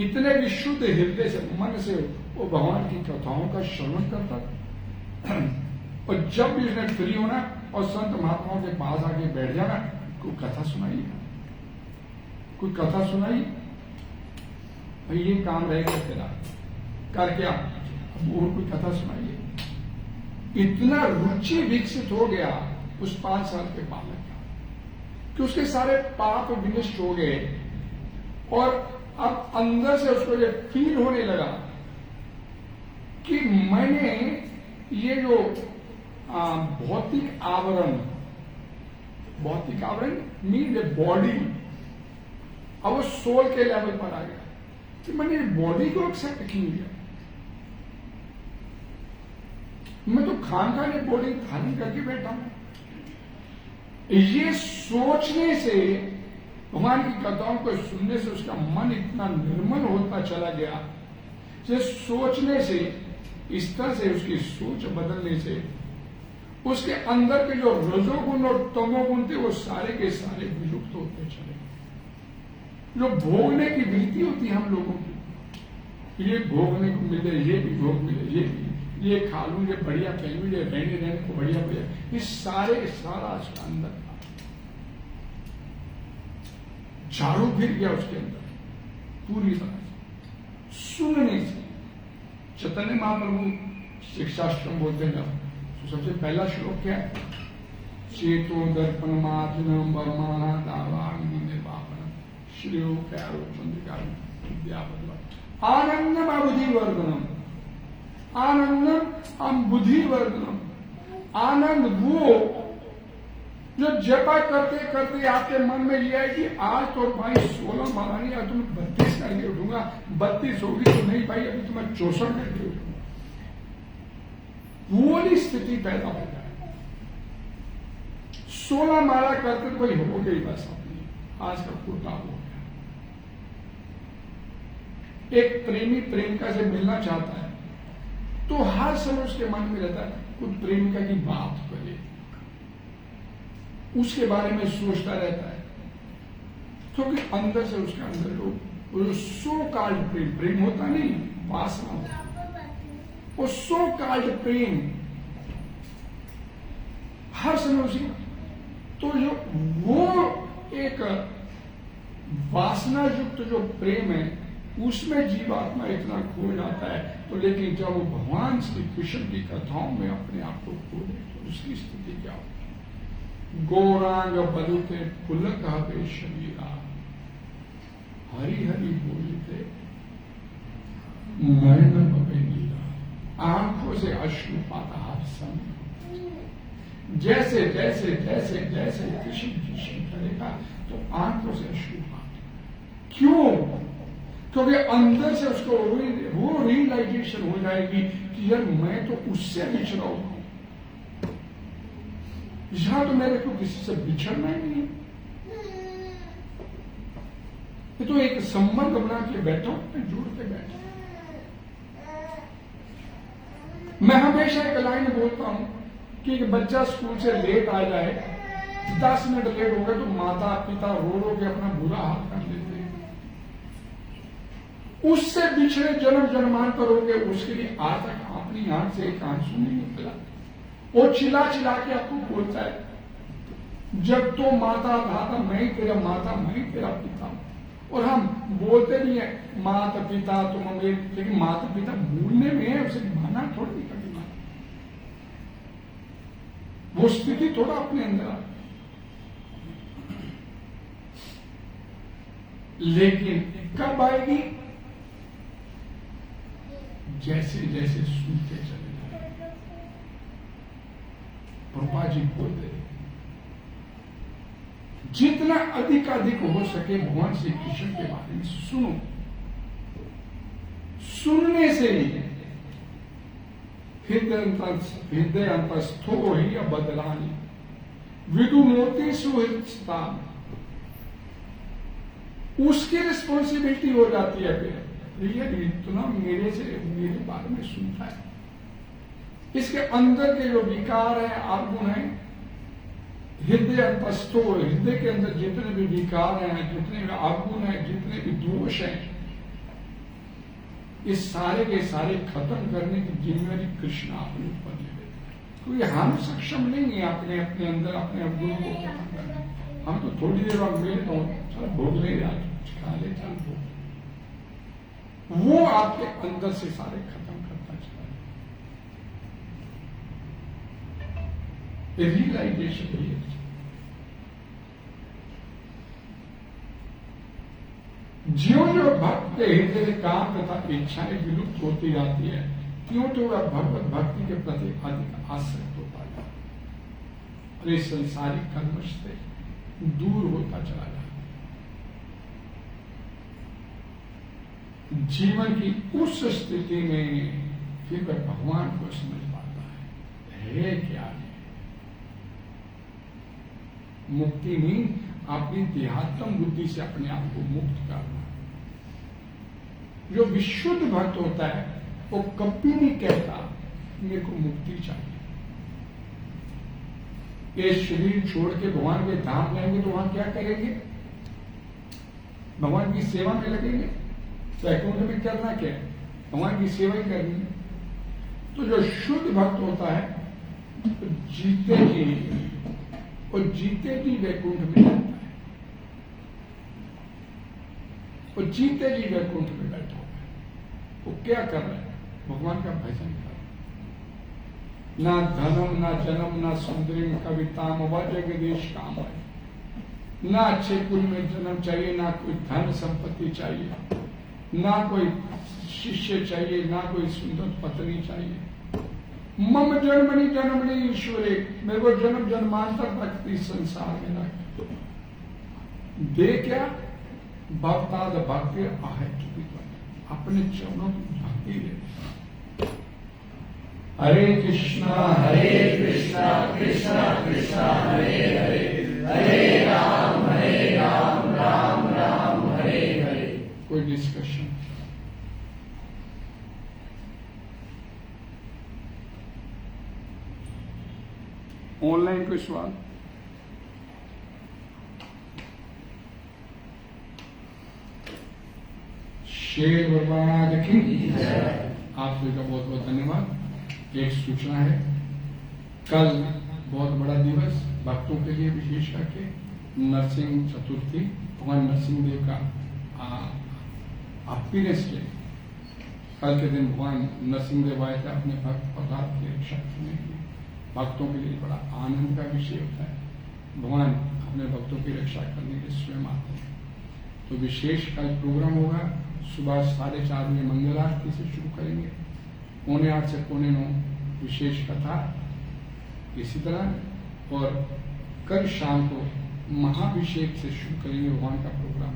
इतने विशुद्ध हृदय से, मन से वो भगवान की कथाओं का श्रवण करता था। और जब भी उसने फ्री होना और संत महात्माओं के पास आके बैठ जाना, कोई कथा सुनाई, कोई कथा सुनाई, भाई ये काम रहेगा तेरा, करके आप और कोई कथा सुनाइए। इतना रुचि विकसित हो गया उस 5 साल के बालक का कि उसके सारे पाप विनष्ट हो गए और अब अंदर से उसको ये फील होने लगा कि मैंने ये जो भौतिक आवरण मीन ए बॉडी, अब वो सोल के लेवल पर आ गया कि मैंने बॉडी को एक्सेप्ट क्यों किया, मैं तो खान ने बॉडी धारण करके बैठा हूं। ये सोचने से, भगवान की कथाओं को सुनने से उसका मन इतना निर्मल होता चला गया, ये सोचने से, इस तरह से उसकी सोच बदलने से उसके अंदर के जो रजोगुण और तमोगुण थे वो सारे के सारे विलुप्त होते चले। जो भोगने की वृत्ति होती है हम लोगों की, ये भोगने को मिले, ये भी भोग मिले, ये खा लूं, ये बढ़िया पहलू, ये रहने को बढ़िया, ये सारे सारा उसका अंदर था, झाड़ू फिर गया उसके अंदर पूरी तरह से। सुनने से चैतन्य महाप्रभु शिक्षाश्रम बोलते हैं, तो सबसे पहला श्लोक क्या है? चेतो दर्पण मार्जनम वर्माना दावांगी निर्वापन श्रेयो प्यारो चंद्रिका विद्यापद आनंदम अबुद्धि वर्धनम, आनंदम हम बुद्धि वर्धनम। आनंद वो जो जपा करते करते आपके मन में ये है कि आज तो भाई 16 महारानी, आज तुम्हें 32 करके उठूंगा, 32 होगी तो नहीं भाई, अभी तुम्हें 64 करके उठूंगा, वो वाली स्थिति पैदा हो जाए। 16 माला करते तो भाई हो गई बस, अपनी आज का कुर्ता हो गया। एक प्रेमी प्रेमिका से मिलना चाहता है तो हर समय उसके मन में रहता है कुछ प्रेमिका की बात करे, उसके बारे में सोचता रहता है, क्योंकि अंदर से उसके अंदर वो जो सो काल्ड प्रेम, प्रेम होता नहीं, वासना होता, वो सो काल्ड प्रेम हर समय उसी, तो जो वो एक वासना युक्त जो प्रेम है उसमें जीवात्मा इतना खो जाता है। तो लेकिन जब वो भगवान श्री कृष्ण की कथाओं में अपने आप को खो दे तो उसकी स्थिति क्या होती है? गौरांग बलुते पुलक हवे शरीरा, हरि हरि बोलते नयन बबे नीला, आंखों से अश्रुपात हर समय। जैसे जैसे जैसे जैसे कृष्ण कृष्ण करेगा तो आंखों से अश्रु आते। क्यों? क्योंकि अंदर से उसको वो रियलाइजेशन हो जाएगी कि यार मैं तो उससे बिछड़ा हूं, यहां तो मेरे को किसी से बिछड़ना ही नहीं, ये तो एक संबंध बना के बैठा हूं, मैं जुड़ के बैठा। मैं हमेशा एक लाइन बोलता हूं कि एक बच्चा स्कूल से लेट आ जाए, 10 मिनट लेट हो गए तो माता पिता रो रो के अपना बुरा हाल कर लेते हैं। उससे बिछड़े जन्म जन्मांतर हो गए, उसके लिए आज तक अपनी आंख से एक आंसू नहीं निकला। वो चिल्ला चिल्ला के आपको बोलता है जब तो माता था मैं ही तेरा माता, मैं ही तेरा पिता। और हम बोलते भी हैं माता पिता तुम मेरे, लेकिन माता पिता भूलने में है, उसे माना थोड़ा नहीं करना, वो स्थिति थोड़ा अपने अंदर आ। लेकिन कब आएगी? जैसे जैसे सुनते चले जाए। प्रभा जी बोलते जितना अधिक हो सके भगवान श्री कृष्ण के बारे में सुनो। सुनने से ही हृदय अंतस्थो ही बदलानी विदुनोति सुहृदता, उसकी रिस्पॉन्सिबिलिटी हो जाती है। फिर ये इतना मेरे से मेरे बारे में सुनता है, इसके अंदर के जो विकार है अवगुण है, हृदय अंतस्थो, हृदय के अंदर जितने भी विकार हैं, जितने भी अवगुण हैं, जितने भी दोष हैं, इस सारे के सारे खत्म करने की जिम्मेदारी कृष्ण अपने ऊपर ले लेते हैं। क्योंकि हम सक्षम नहीं है अपने अपने अंदर अपने अवगुणों को खत्म करने। हम तो थोड़ी देर बाद मिले तो चल भोग ले, खा ले, चल भोग। वो आपके अंदर से सारे खत्म करता चला। रियलाइजेशन है। ज्यों ज्यों भक्त के हृदय काम तथा इच्छाएं विलुप्त होती जाती है, त्यों तो वह भगवत भक्ति के प्रति अधिक आसक्त होता जाता है और इस संसारिक कलमश से दूर होता चला जाता है। जीवन की उस स्थिति में फिर वह भगवान को समझ पाता है क्या है मुक्ति नहीं, अपनी देहात्म बुद्धि से अपने आप को मुक्त करना। जो विशुद्ध भक्त होता है वो कभी नहीं कहता मेरे को मुक्ति चाहिए। ये शरीर छोड़ के भगवान के धाम जाएंगे तो वहां क्या करेंगे? भगवान की सेवा में लगेंगे। वैकुंठ में करना क्या है? भगवान की सेवा ही करनी है। तो जो शुद्ध भक्त होता है तो जीते जी वैकुंठ में जाता है, और जीते जी वैकुंठ में बैठा हुआ है। वो क्या कर रहा है? भगवान का भजन कर रहा है। ना धनम ना जन्म ना सुंदरिम कविताम व जगदीश काम है। ना अच्छे कुल में जन्म चाहिए, ना कोई धन संपत्ति चाहिए, ना कोई शिष्य चाहिए, ना कोई सुंदर पत्नी चाहिए। मम जन्मनि जन्मनि ईश्वरे, मेरे को जन्म जन्मांतर तक इस संसार में रख दे। क्या? भक्ताद भक्ति आहे, अपने चरणों की भक्ति दे। हरे कृष्णा कृष्णा कृष्णा हरे हरे, हरे राम राम राम हरे हरे। कोई डिस्कशन? ऑनलाइन कोई सवाल? शेर भगवान की आप सभी का बहुत बहुत धन्यवाद। एक सूचना है, कल बहुत बड़ा दिवस भक्तों के लिए, विशेष करके नरसिंह चतुर्थी, भगवान नरसिंह देव का अपीयरेंस डे। कल के दिन भगवान नरसिंह देव आए थे अपने भक्त पदार्थ की रक्षा करने के लिए। भक्तों के लिए बड़ा आनंद का विषय होता है, भगवान अपने भक्तों की रक्षा करने के लिए स्वयं आते हैं। तो विशेष कल प्रोग्राम होगा, सुबह 4:30 बजे मंगल आरती से शुरू करेंगे, 7:45 से 9:45 विशेष कथा। इसी तरह और कल शाम को महाभिषेक से शुरू करेंगे भगवान का प्रोग्राम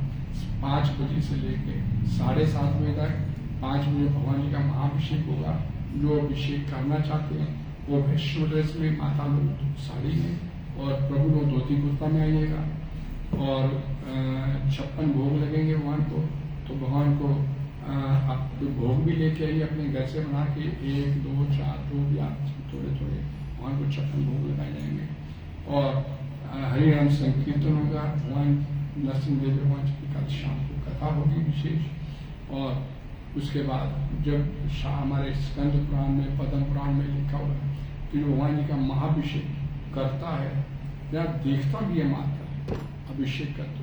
5 बजे से लेके 7:30 बजे तक। 5 बजे भगवान जी का महाभिषेक होगा। जो अभिषेक करना चाहते हैं वो वैष्णो ड्रेस में, माता लोग साड़ी में और प्रभु लोग धोती कुर्ता में आइएगा। और 56 भोग लगेंगे भगवान को। तो भगवान को आप भोग भी लेके आइए अपने घर से बना के, 1, 2, 4 जो भी आप थोड़े थोड़े भगवान को 56 भोग लगाए जाएंगे। और हरिनाम संकीर्तन होगा। भगवान नरसिंह देव भगवान जी की कल शाम को कथा होगी विशेष। और उसके बाद जब हमारे स्कंद पुराण में, पद्म पुराण में लिखा हुआ है कि जो भगवान जी का महाभिषेक करता है या देखता भी है मात्र अभिषेक करते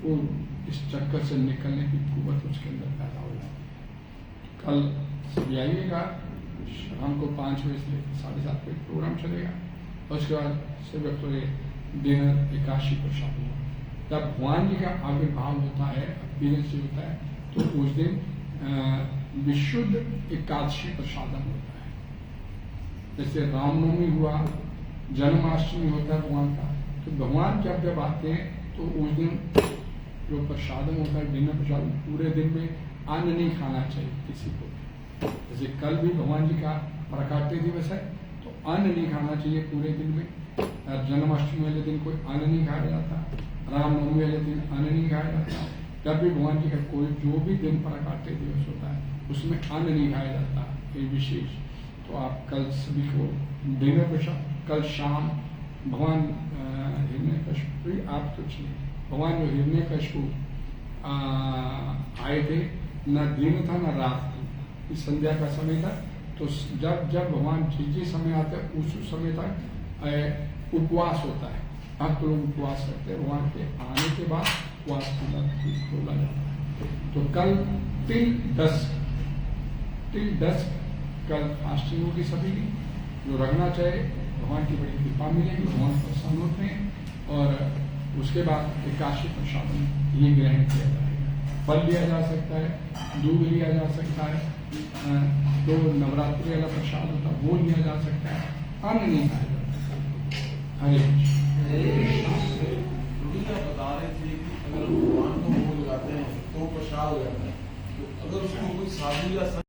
वो इस चक्कर से निकलने की कुव्वत उसके अंदर पैदा हो जाती है। कल सब आइएगा। शाम को 5 बजे से 7:30 बजे प्रोग्राम चलेगा। और उसके बाद सुबह थोड़े डिनर एकादशी प्रसाद होगा। जब भगवान जी का आविर्भाव होता है, अपीयरेंस होता है, तो उस दिन विशुद्ध एकादशी प्रसादन होता है। जैसे रामनवमी हुआ, जन्माष्टमी होता है भगवान का, तो भगवान जब आते हैं तो उस दिन जो प्रसादन होता है, डिनर प्रसादन, पूरे दिन में अन्न नहीं खाना चाहिए किसी को। जैसे कल भी भगवान जी का प्रकाट्य दिवस है तो अन्न नहीं खाना चाहिए पूरे दिन में। जन्माष्टमी वाले दिन कोई अन्न नहीं खाया जाता, रामनवमी वाले दिन अन्न नहीं खाया जाता। जब भी भगवान जी का कोई जो भी दिन प्रकाट्य दिवस होता है उसमें अन्न नहीं खाया जाता, ये विशेष। तो आप कल सभी को डिनर प्रसाद, कल शाम भगवान हिरण्यकशिपु, आप तो चाहिए भगवान जो हिरण्यकशिपु आए थे, न दिन था न रात थी, इस संध्या का समय था। तो जब जब भगवान जिस समय आते हैं उस समय तक उपवास होता है। अब तो लोग उपवास करते हैं, भगवान के आने के बाद उपवास खोला जाता है। तो कल till dusk कल फास्टिंग होगी सभी की। जो रखना चाहे भगवान की बड़ी कृपा मिलेगी, भगवान प्रसन्न होते हैं। और उसके बाद एकादशी प्रसादन ये ग्रहण किया जाएगा। फल लिया जा सकता है, दूध लिया जा सकता है, जो नवरात्रि वाला प्रसाद होता है वो लिया जा सकता है, अन्न नहीं खाया जा सकता। हरे बता रहे थे कि अगर भगवान को भोग लगाते हैं तो प्रसाद हो जाता है। तो अगर उसको कोई साधु या